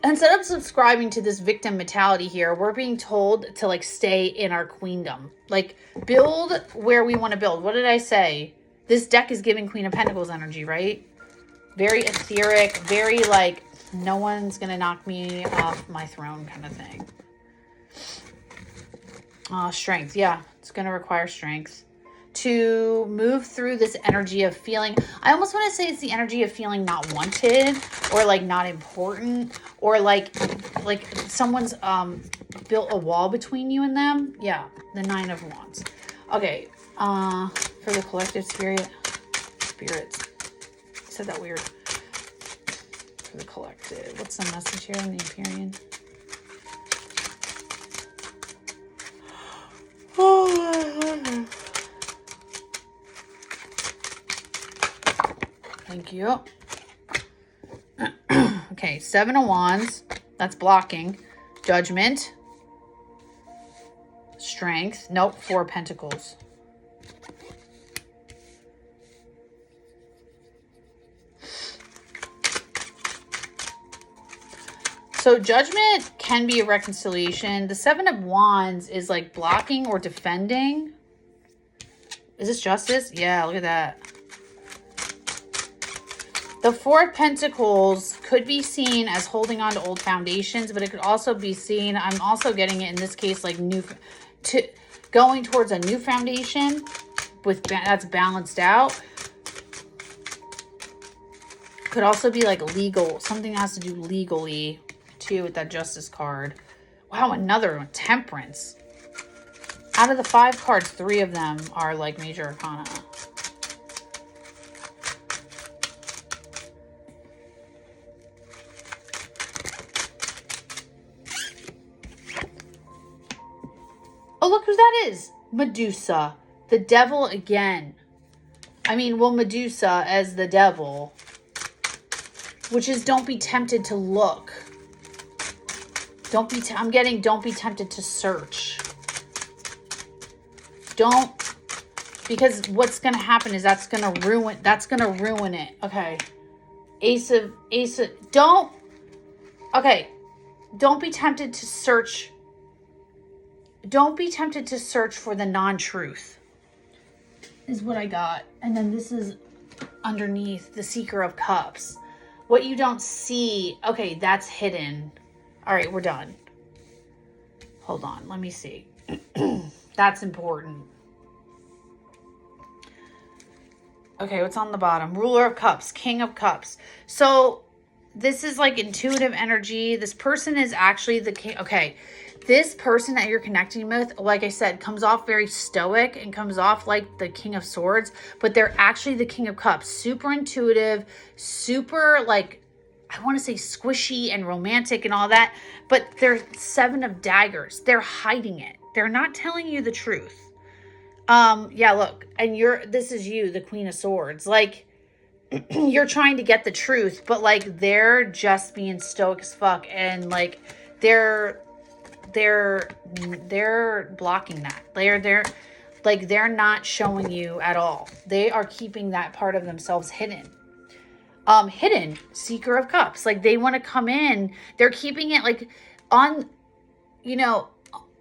instead of subscribing to this victim mentality here, we're being told to like stay in our queendom. Like, build where we want to build. What did I say? This deck is giving Queen of Pentacles energy, right? Very etheric, very like, no one's going to knock me off my throne kind of thing. Strength. Yeah, it's going to require strength to move through this energy of feeling. I almost want to say it's the energy of feeling not wanted, or like not important, or like someone's built a wall between you and them. Yeah, the 9 of Wands. Okay, for the collective spirits. I said that weird. For the collective. What's the message here in the Empyrean? Oh, thank you. Okay, 7 of Wands. That's blocking. Judgment. Strength. Nope, 4 of Pentacles. So Judgment can be a reconciliation. The 7 of Wands is like blocking or defending. Is this Justice? Yeah, look at that. The 4 of Pentacles could be seen as holding on to old foundations, but it could also be seen, I'm also getting it in this case, like going towards a new foundation that's balanced out. Could also be like legal. Something that has to do legally too with that Justice card. Wow, another one. Temperance. Out of the 5 cards, 3 of them are like major arcana. Oh, look who that is. Medusa. The devil again. I mean, well, Medusa as the devil. Which is don't be tempted to look. I'm getting don't be tempted to search. Don't. Because what's going to happen is that's going to ruin it. Okay. Ace of, don't be tempted to search. Don't be tempted to search for the non-truth is what I got. And then this is underneath the Seeker of Cups. What you don't see. Okay, that's hidden. All right, we're done. Hold on. Let me see. That's important. Okay, what's on the bottom? Ruler of Cups, King of Cups. So this is like intuitive energy. This person is actually the king. Okay, this person that you're connecting with, like I said, comes off very stoic and comes off like the King of Swords, but they're actually the King of Cups. Super intuitive, super like, I want to say squishy and romantic and all that, but they're Seven of Daggers. They're hiding it. They're not telling you the truth. Yeah, look, and this is you, the Queen of Swords. Like, you're trying to get the truth, but like, they're just being stoic as fuck. And like, they're blocking that. They're not showing you at all. They are keeping that part of themselves hidden. Hidden, Seeker of Cups. Like, they want to come in. They're keeping it like on,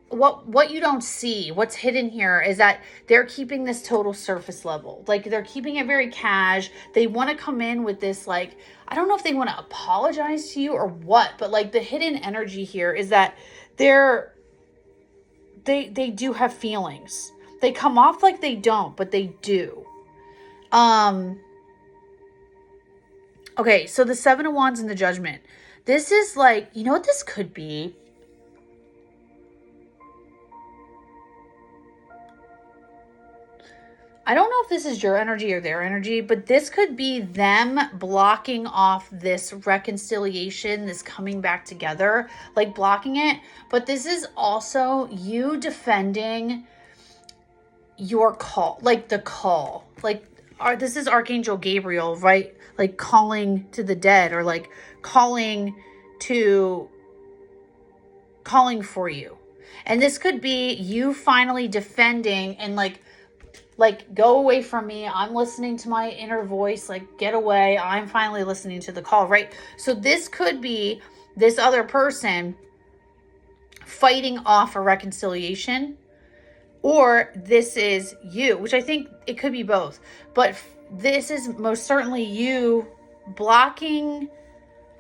what you don't see, what's hidden here is that they're keeping this total surface level. Like, they're keeping it very cash. They want to come in with this, like, I don't know if they want to apologize to you or what, but like the hidden energy here is that they do have feelings. They come off like they don't, but they do. Okay, so the Seven of Wands and the Judgment. This is like, you know what this could be? I don't know if this is your energy or their energy, but this could be them blocking off this reconciliation, this coming back together, like blocking it. But this is also you defending your call, like the call. Like, this is Archangel Gabriel, right? Like calling to the dead, or like calling for you. And this could be you finally defending and like, go away from me. I'm listening to my inner voice. Like, get away. I'm finally listening to the call, right? So this could be this other person fighting off a reconciliation, or this is you, which I think it could be both. But this is most certainly you blocking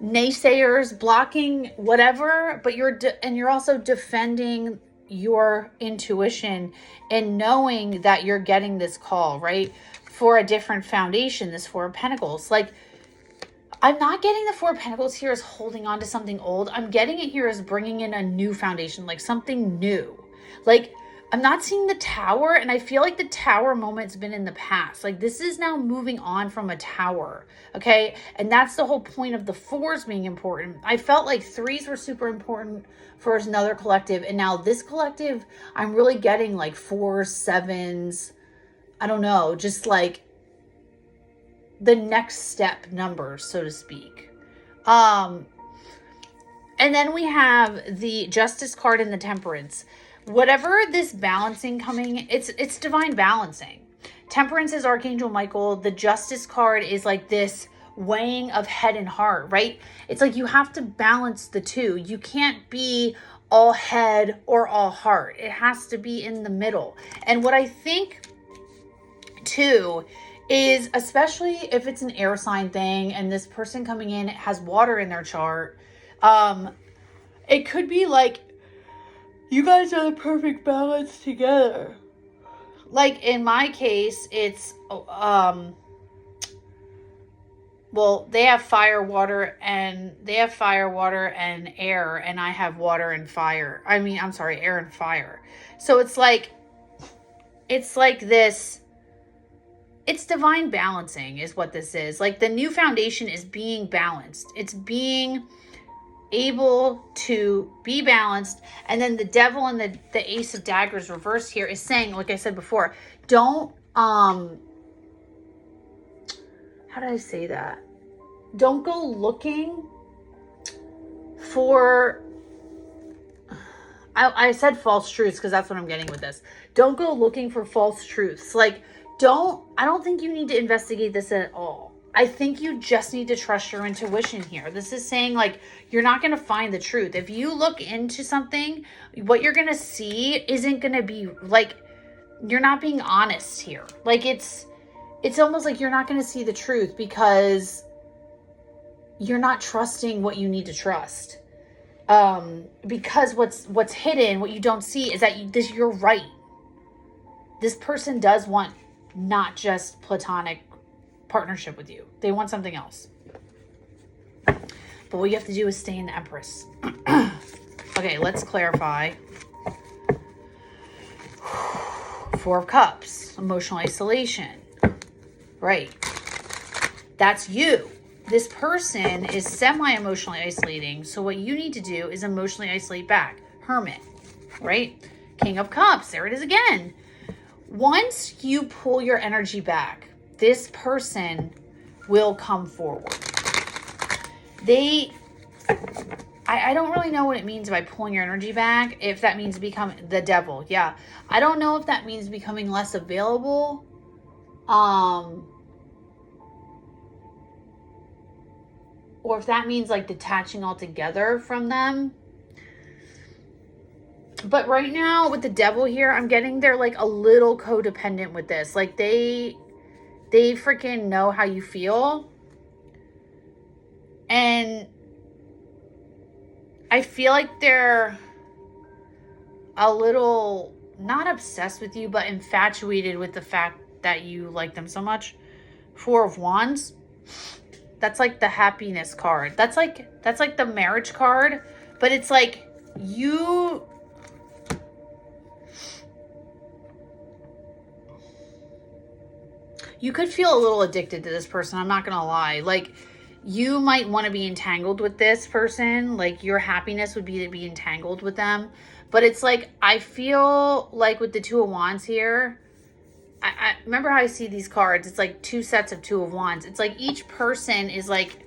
naysayers, blocking whatever, but you're also defending your intuition and knowing that you're getting this call, right? For a different foundation, this Four of Pentacles. Like, I'm not getting the Four of Pentacles here as holding on to something old. I'm getting it here as bringing in a new foundation, like something new. Like, I'm not seeing the Tower, and I feel like the Tower moment's been in the past. Like, this is now moving on from a Tower, okay? And that's the whole point of the fours being important. I felt like threes were super important for another collective, and now this collective, I'm really getting like fours, sevens, I don't know, just like the next step numbers, so to speak. And then we have the Justice card and the Temperance. Whatever this balancing coming, it's divine balancing. Temperance is Archangel Michael. The Justice card is like this weighing of head and heart, right? It's like you have to balance the two. You can't be all head or all heart. It has to be in the middle. And what I think too is, especially if it's an air sign thing and this person coming in has water in their chart, it could be like, you guys are the perfect balance together. Like in my case, it's, well, they have air, and I have water and fire. Air and fire. So it's like this, it's divine balancing is what this is. Like, the new foundation is being balanced. It's being able to be balanced. And then the devil and the ace of daggers reversed here is saying, like I said before, don't, how did I say that? Don't go looking for, I said false truths because that's what I'm getting with this. Don't go looking for false truths. Like, I don't think you need to investigate this at all. I think you just need to trust your intuition here. This is saying, like, you're not going to find the truth. If you look into something, what you're going to see isn't going to be, like, you're not being honest here. Like, it's almost like you're not going to see the truth because you're not trusting what you need to trust. Because what's hidden, what you don't see is that you're right. This person does want not just platonic partnership with you. They want something else. But what you have to do is stay in the Empress. Okay, let's clarify. Four of Cups, emotional isolation. Right. That's you. This person is semi-emotionally isolating. So what you need to do is emotionally isolate back. Hermit. Right? King of Cups. There it is again. Once you pull your energy back, this person will come forward. I don't really know what it means by pulling your energy back. If that means become the devil. Yeah. I don't know if that means becoming less available. Or if that means like detaching altogether from them. But right now with the devil here, I'm getting they're like a little codependent with this. Like they freaking know how you feel. And I feel like they're a little not obsessed with you, but infatuated with the fact that you like them so much. Four of Wands. That's like the happiness card. That's like the marriage card, but it's like you could feel a little addicted to this person. I'm not going to lie. Like you might want to be entangled with this person. Like your happiness would be to be entangled with them. But it's like, I feel like with the Two of Wands here, I remember how I see these cards. It's like two sets of Two of Wands. It's like each person is like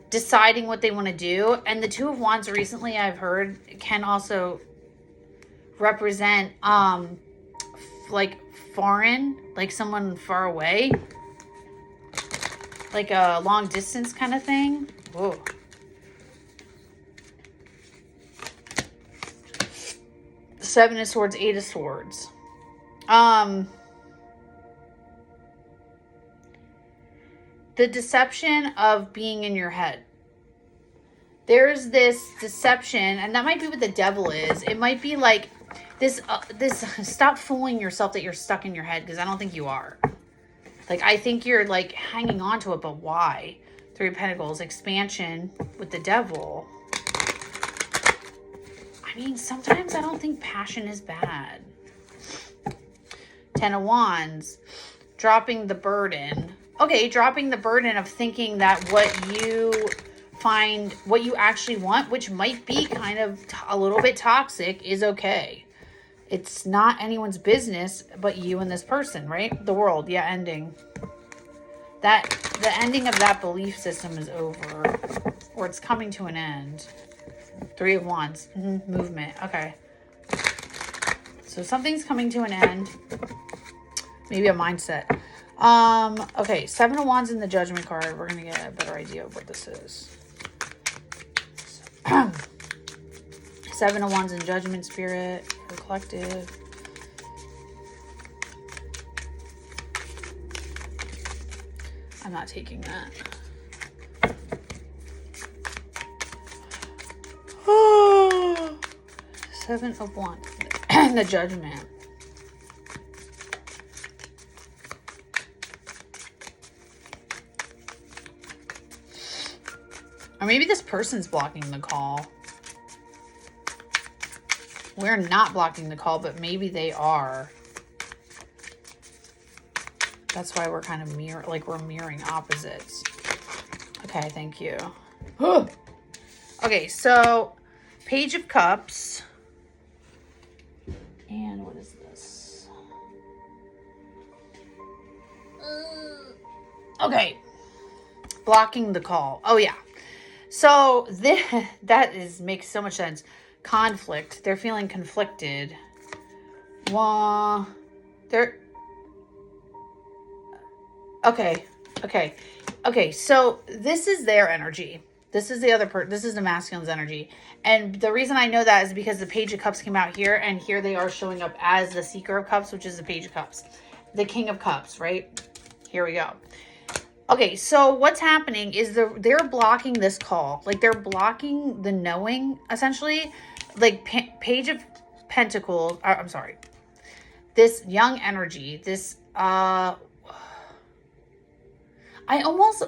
deciding what they want to do. And the Two of Wands recently I've heard can also represent like foreign, like someone far away. Like a long distance kind of thing. Whoa. Seven of Swords, Eight of Swords. The deception of being in your head. There's this deception, and that might be what the devil is. It might be like this stop fooling yourself that you're stuck in your head, because I don't think you are. Like, I think you're like hanging on to it, but why? Three of Pentacles, expansion with the devil. I mean, sometimes I don't think passion is bad. Ten of Wands, dropping the burden. Okay, dropping the burden of thinking that what you find, what you actually want, which might be kind of a little bit toxic, is okay. It's not anyone's business but you and this person, right? The world, yeah, ending. The ending of that belief system is over. Or it's coming to an end. Three of Wands. Movement. Okay. So something's coming to an end. Maybe a mindset. Okay, Seven of Wands in the Judgment card. We're going to get a better idea of what this is. Seven of Wands in Judgment, Spirit, or Collective. I'm not taking that. Seven of Wands in the Judgment. Or maybe this person's blocking the call. We're not blocking the call, but maybe they are. That's why we're kind of we're mirroring opposites. Okay, thank you. Okay, so Page of Cups. And what is this? Okay. Blocking the call. Oh, yeah. So makes so much sense. Conflict. They're feeling conflicted. They're... Okay. So this is their energy. This is this is the masculine's energy. And the reason I know that is because the Page of Cups came out here, and here they are showing up as the Seeker of Cups, which is the Page of Cups. The King of Cups, right? Here we go. Okay, so what's happening is they're blocking this call. Like, they're blocking the knowing, essentially. Like, Page of Pentacles, I'm sorry. This young energy, this,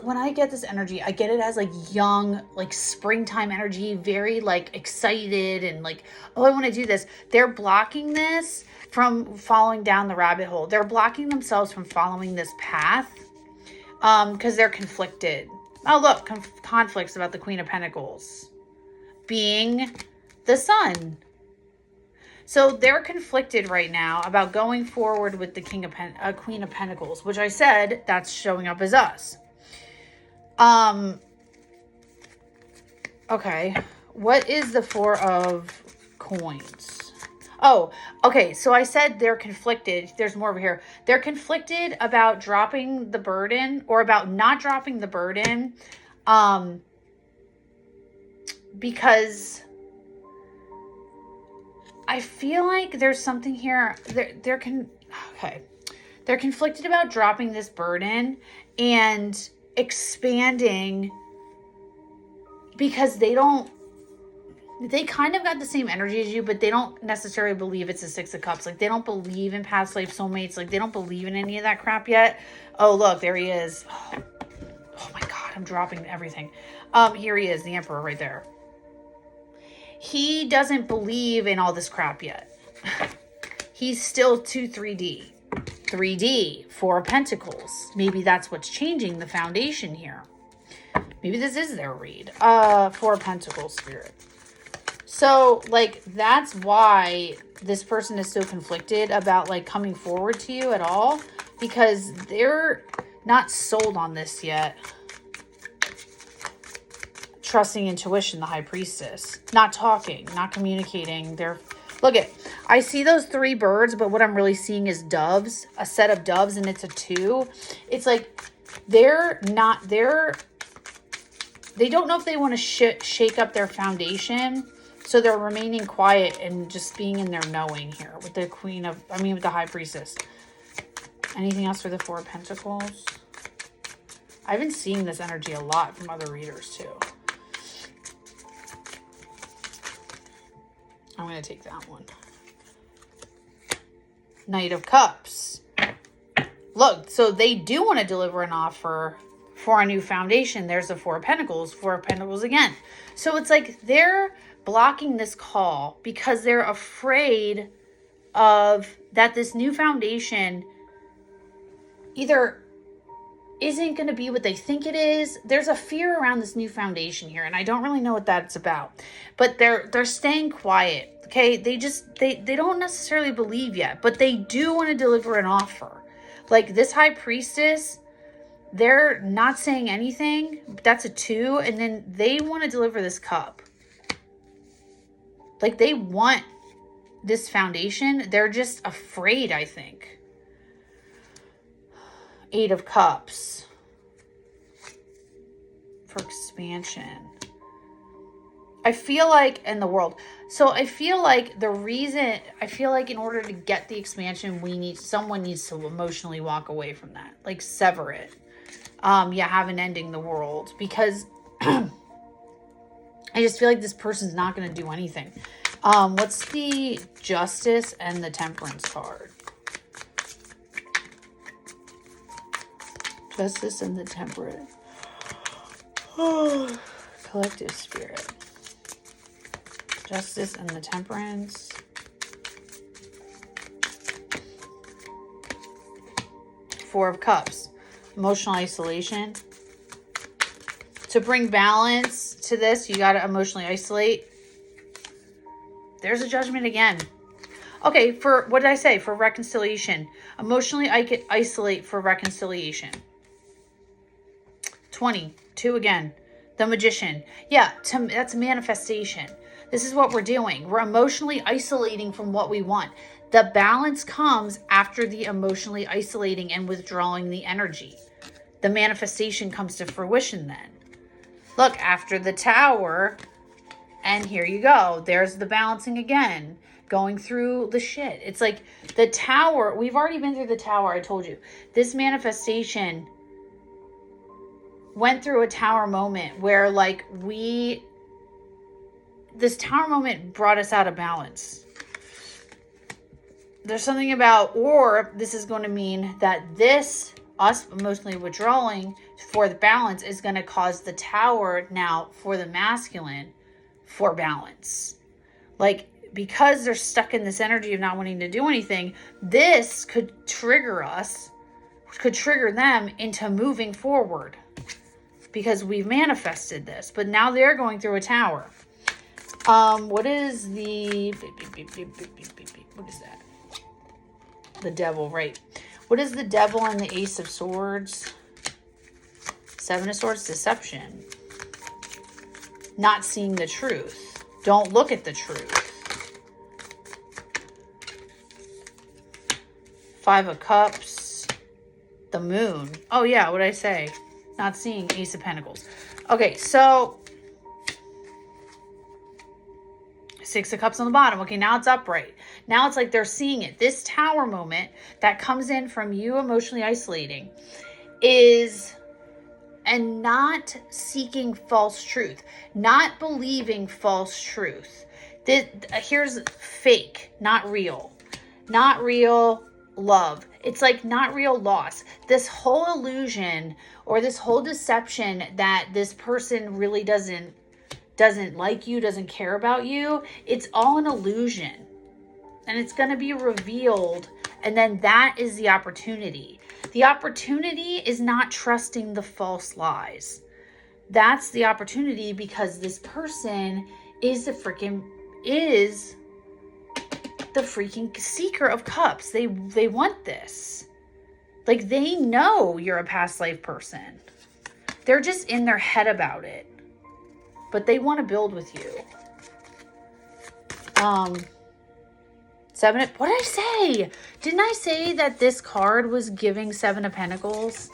when I get this energy, I get it as like young, like springtime energy, very like excited and like, oh, I want to do this. They're blocking this from following down the rabbit hole. They're blocking themselves from following this path because they're conflicted. Oh, look, conflicts about the Queen of Pentacles being the Sun. So they're conflicted right now about going forward with the Queen of Pentacles, which I said that's showing up as us. Okay. What is the Four of Coins? Oh, okay. So I said they're conflicted. There's more over here. They're conflicted about dropping the burden or about not dropping the burden. Because I feel like there's something here. They're conflicted about dropping this burden and expanding because they kind of got the same energy as you, but they don't necessarily believe it's a Six of Cups. Like, they don't believe in past life soulmates. Like, they don't believe in any of that crap yet. Oh, look, there he is. Oh my God, I'm dropping everything. Here he is, the Emperor right there. He doesn't believe in all this crap yet. He's still 3D. 3D, Four of Pentacles. Maybe that's what's changing the foundation here. Maybe this is their read. Four of Pentacles, Spirit. So, like, that's why this person is so conflicted about, like, coming forward to you at all. Because they're not sold on this yet. Trusting intuition, the High Priestess. Not talking, not communicating. I see those three birds, but what I'm really seeing is doves. A set of doves, and it's a two. It's like they don't know if they want to shake up their foundation. So they're remaining quiet and just being in their knowing here with the with the High Priestess. Anything else for the Four of Pentacles? I've been seeing this energy a lot from other readers too. I'm going to take that one. Knight of Cups. Look, so they do want to deliver an offer for a new foundation. There's the Four of Pentacles. Four of Pentacles again. So it's like they're blocking this call because they're afraid of that this new foundation either isn't going to be what they think it is. There's a fear around this new foundation here, and I don't really know what that's about. But they're staying quiet. Okay, they don't necessarily believe yet, but they do want to deliver an offer. Like this High Priestess, they're not saying anything. That's a two, and then they want to deliver this cup. Like they want this foundation. They're just afraid, I think. Eight of Cups for expansion. I feel like in the world. So I feel like in order to get the expansion, someone needs to emotionally walk away from that. Like sever it. Have an ending the world. Because I just feel like this person's not going to do anything. What's the Justice and the Temperance card? Justice and the Temperance. Collective Spirit. Justice and the Temperance. Four of Cups. Emotional isolation. To bring balance to this, you got to emotionally isolate. There's a Judgment again. Okay, for what did I say? For reconciliation. Emotionally isolate for reconciliation. 22 again. The Magician. Yeah, that's manifestation. This is what we're doing. We're emotionally isolating from what we want. The balance comes after the emotionally isolating and withdrawing the energy. The manifestation comes to fruition then. Look, after the Tower, and here you go. There's the balancing again. Going through the shit. It's like the Tower. We've already been through the Tower, I told you. This manifestation went through a Tower moment where like this Tower moment brought us out of balance. There's something about, or this is going to mean that us emotionally withdrawing for the balance is going to cause the Tower now for the masculine for balance. Like, because they're stuck in this energy of not wanting to do anything, this could trigger them into moving forward because we've manifested this. But now they're going through a Tower. What is what is that? The Devil, right. What is the Devil and the Ace of Swords? Seven of Swords, deception. Not seeing the truth. Don't look at the truth. Five of Cups. The Moon. Oh yeah, what did I say? Not seeing Ace of Pentacles. Okay, so Six of Cups on the bottom. Okay, now it's upright. Now it's like they're seeing it. This Tower moment that comes in from you emotionally isolating is, and not seeking false truth, not believing false truth. Here's fake, not real. Not real love. It's like not real loss. This whole illusion or this whole deception that this person really doesn't like you, doesn't care about you, it's all an illusion. And it's going to be revealed. And then that is the opportunity. The opportunity is not trusting the false lies. That's the opportunity, because this person is the freaking Seeker of Cups. They want this. Like, they know you're a past life person. They're just in their head about it. But they want to build with you. What did I say? Didn't I say that this card was giving Seven of Pentacles?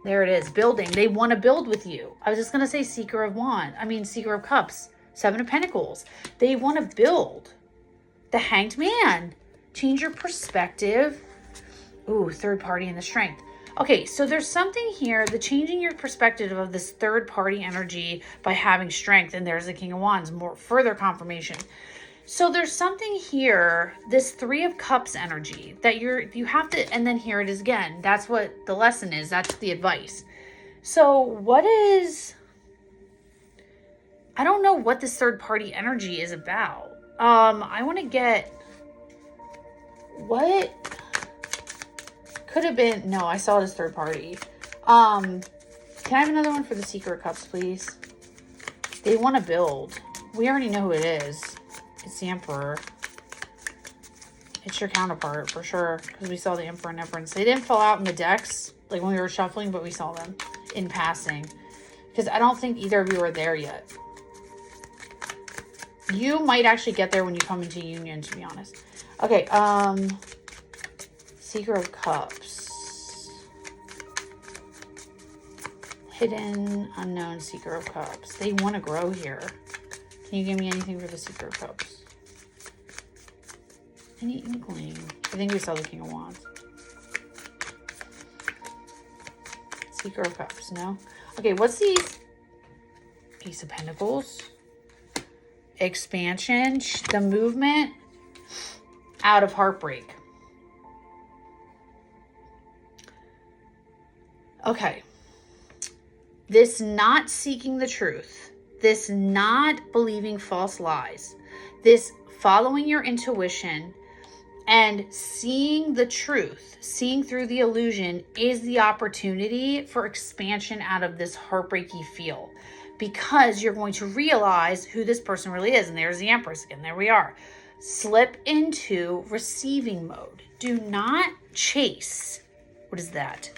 There it is. Building. They want to build with you. I was just going to say Seeker of Cups. Seven of Pentacles. They want to build. The Hanged Man. Change your perspective. Ooh, third party and the Strength. Okay, so there's something here, the changing your perspective of this third party energy by having strength. And there's the King of Wands, more further confirmation. So there's something here, this Three of Cups energy that you have to, and then here it is again. That's what the lesson is. That's the advice. So I don't know what this third party energy is about. I want to get, what could have been, no, I saw this third party. Can I have another one for the Seeker of Cups, please? They want to build. We already know who it is. It's the Emperor. It's your counterpart for sure, because we saw the Emperor and Empress. They didn't fall out in the decks like when we were shuffling, but we saw them in passing, because I don't think either of you are there yet. You might actually get there when you come into union, to be honest. Okay, Seeker of Cups. Hidden, unknown Seeker of Cups. They want to grow here. Can you give me anything for the Seeker of Cups? Any inkling? I think we saw the King of Wands. Seeker of Cups, no? Okay, what's these? Ace of Pentacles. Expansion. The movement. Out of heartbreak. Okay. This not seeking the truth. This not believing false lies. This following your intuition. And seeing the truth, seeing through the illusion is the opportunity for expansion out of this heartbreaky feel, because you're going to realize who this person really is. And there's the Empress again. There we are. Slip into receiving mode. Do not chase. What is that?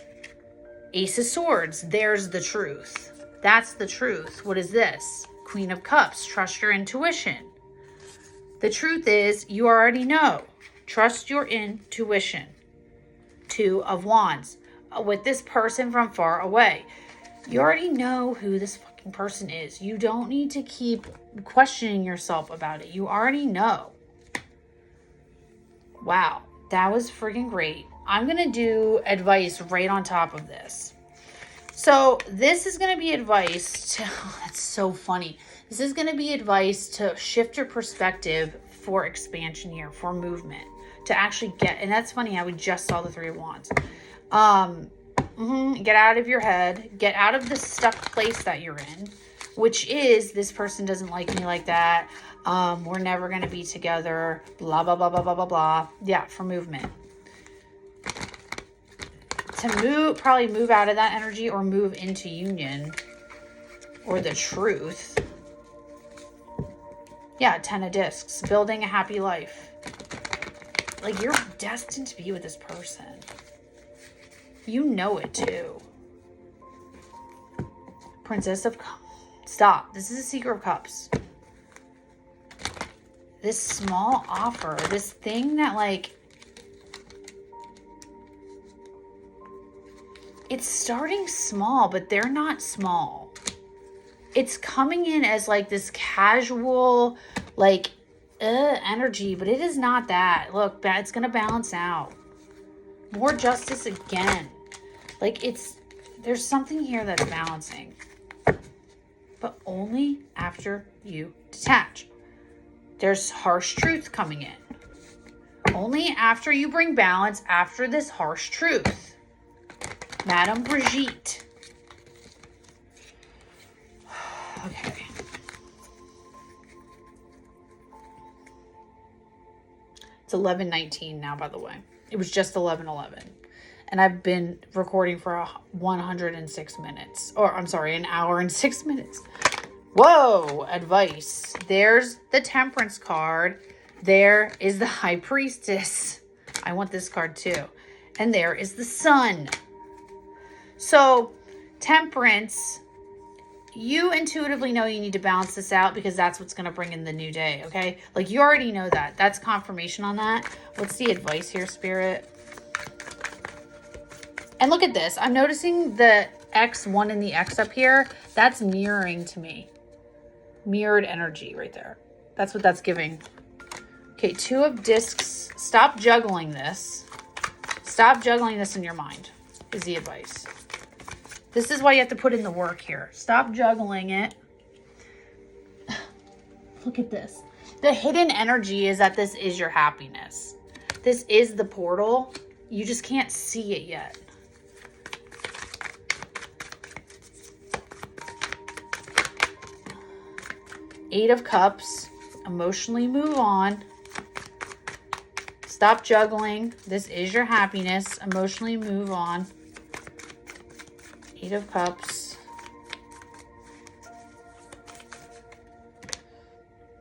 Ace of Swords. There's the truth. That's the truth. What is this? Queen of Cups. Trust your intuition. The truth is, you already know. Trust your intuition. Two of Wands. With this person from far away. You already know who this fucking person is. You don't need to keep questioning yourself about it. You already know. Wow, that was freaking great. I'm going to do advice right on top of this. So this is going to be advice to, oh, that's so funny. This is going to be advice to shift your perspective for expansion here, for movement, to actually get, and that's funny how we just saw the Three of Wands. Get out of your head, get out of the stuck place that you're in, which is, this person doesn't like me like that. We're never going to be together, blah, blah, blah, blah, blah, blah, blah. Yeah, for movement. To probably move out of that energy or move into union or the truth. Yeah, 10 of Discs, building a happy life. Like, you're destined to be with this person. You know it too. Princess of Cups. Stop. This is a Secret of Cups. This small offer, this thing that, like, it's starting small, but they're not small. It's coming in as like this casual, like, energy, but it is not that. Look, it's going to balance out. More justice again. Like, there's something here that's balancing. But only after you detach. There's harsh truth coming in. Only after you bring balance after this harsh truth. Madame Brigitte. Okay. It's 11:19 now, by the way. It was just 11:11. And I've been recording for 106 minutes. Or, I'm sorry, an hour and 6 minutes. Whoa, advice. There's the Temperance card. There is the High Priestess. I want this card too. And there is the Sun. So, Temperance, you intuitively know you need to balance this out because that's what's going to bring in the new day, okay? Like, you already know that. That's confirmation on that. What's the advice here, Spirit? And look at this. I'm noticing the X1 and the X up here. That's mirroring to me. Mirrored energy right there. That's what that's giving. Okay, Two of Discs. Stop juggling this. Stop juggling this in your mind is the advice. This is why you have to put in the work here. Stop juggling it. Look at this. The hidden energy is that this is your happiness. This is the portal. You just can't see it yet. Eight of Cups. Emotionally move on. Stop juggling. This is your happiness. Emotionally move on. Eight of Cups.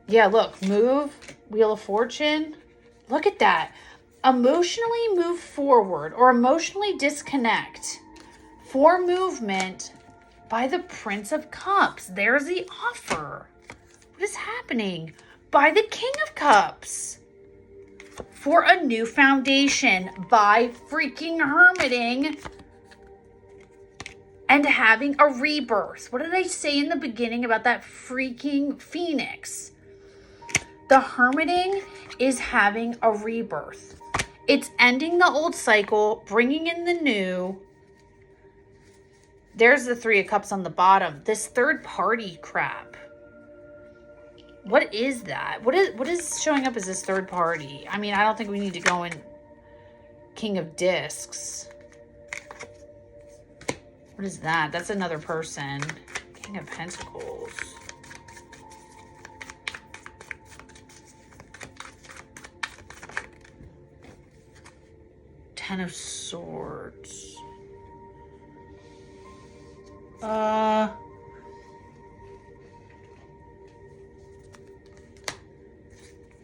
Yeah, look. Move. Wheel of Fortune. Look at that. Emotionally move forward or emotionally disconnect for movement by the Prince of Cups. There's the offer. What is happening? By the King of Cups. For a new foundation by freaking hermiting and having a rebirth. What did I say in the beginning about that freaking phoenix? The hermiting is having a rebirth. It's ending the old cycle, bringing in the new. There's the Three of Cups on the bottom. This third party crap. What is that? What is showing up as this third party? I mean, I don't think we need to go in King of Discs. What is that? That's another person. King of Pentacles. Ten of Swords.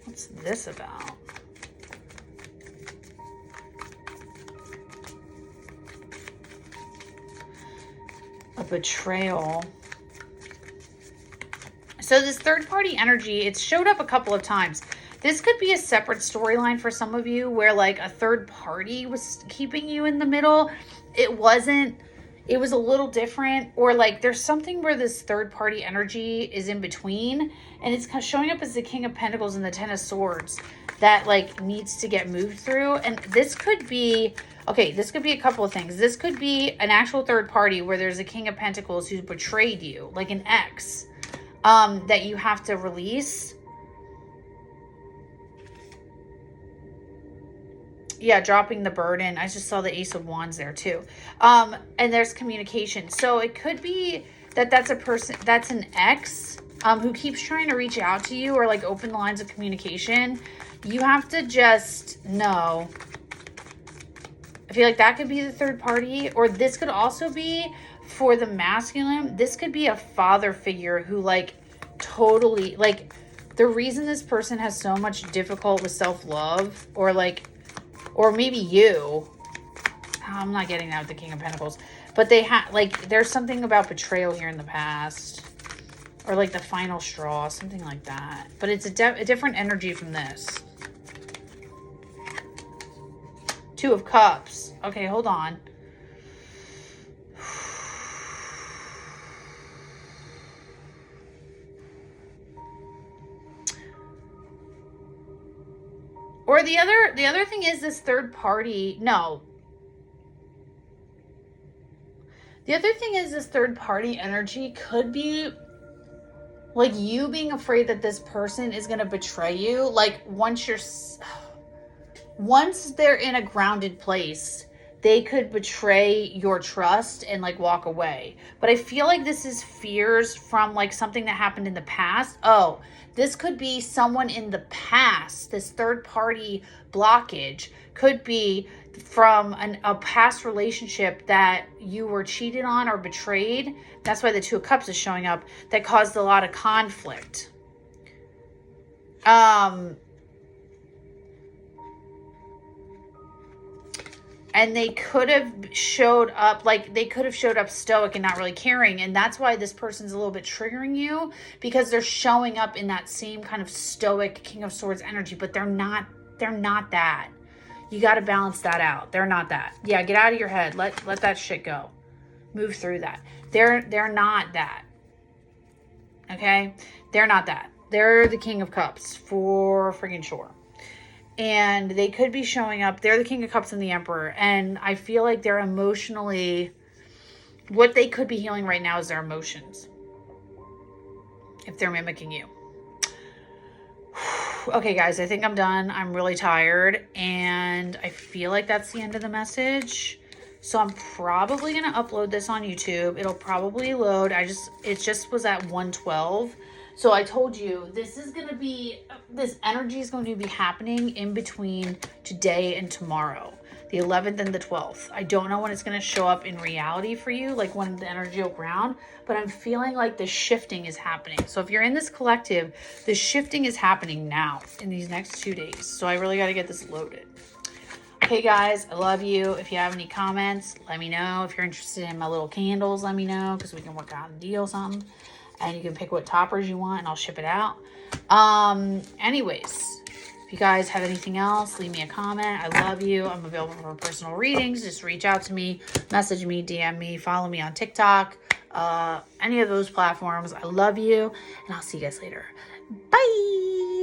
What's this about? A betrayal. So this third party energy, it's showed up a couple of times. This could be a separate storyline for some of you where like a third party was keeping you in the middle. It wasn't, it was a little different, or like there's something where this third party energy is in between and it's kind of showing up as the King of Pentacles and the Ten of Swords that like needs to get moved through. And this could be, okay, this could be a couple of things. This could be an actual third party where there's a King of Pentacles who's betrayed you, like an ex, that you have to release. Yeah, dropping the burden. I just saw the Ace of Wands there too. And there's communication. So it could be that that's a person, that's an ex who keeps trying to reach out to you or like open the lines of communication. You have to just know. I feel like that could be the third party, or this could also be for the masculine. This could be a father figure who like totally, like the reason this person has so much difficult with self-love, or like, or maybe you, I'm not getting that with the King of Pentacles, but they have, like, there's something about betrayal here in the past, or like the final straw, something like that. But it's a different energy from this. Two of Cups. Okay, hold on. Or the other thing is this third party. No. The other thing is this third party energy could be like you being afraid that this person is going to betray you. Like once they're in a grounded place, they could betray your trust and like walk away. But I feel like this is fears from like something that happened in the past. Oh, this could be someone in the past. This third party blockage could be from a past relationship that you were cheated on or betrayed. That's why the Two of Cups is showing up. That caused a lot of conflict. And they could have showed up, like they could have showed up stoic and not really caring. And that's why this person's a little bit triggering you, because they're showing up in that same kind of stoic King of Swords energy, but they're not that. You got to balance that out. They're not that. Yeah, get out of your head. Let that shit go. Move through that. They're not that. Okay? They're not that. They're the King of Cups for friggin' sure. And they could be showing up. They're the King of Cups and the Emperor. And I feel like they're emotionally, what they could be healing right now is their emotions. If they're mimicking you. Okay, guys, I think I'm done. I'm really tired. And I feel like that's the end of the message. So I'm probably going to upload this on YouTube. It'll probably load. It just was at 112. So I told you, this energy is going to be happening in between today and tomorrow, the 11th and the 12th. I don't know when it's going to show up in reality for you, like when the energy will ground, but I'm feeling like the shifting is happening. So if you're in this collective, the shifting is happening now in these next 2 days. So I really got to get this loaded. Okay, guys, I love you. If you have any comments, let me know. If you're interested in my little candles, let me know, because we can work out a deal something. And you can pick what toppers you want and I'll ship it out. Anyways, if you guys have anything else, leave me a comment. I love you. I'm available for personal readings. Just reach out to me, message me, DM me, follow me on TikTok, any of those platforms. I love you, and I'll see you guys later. Bye.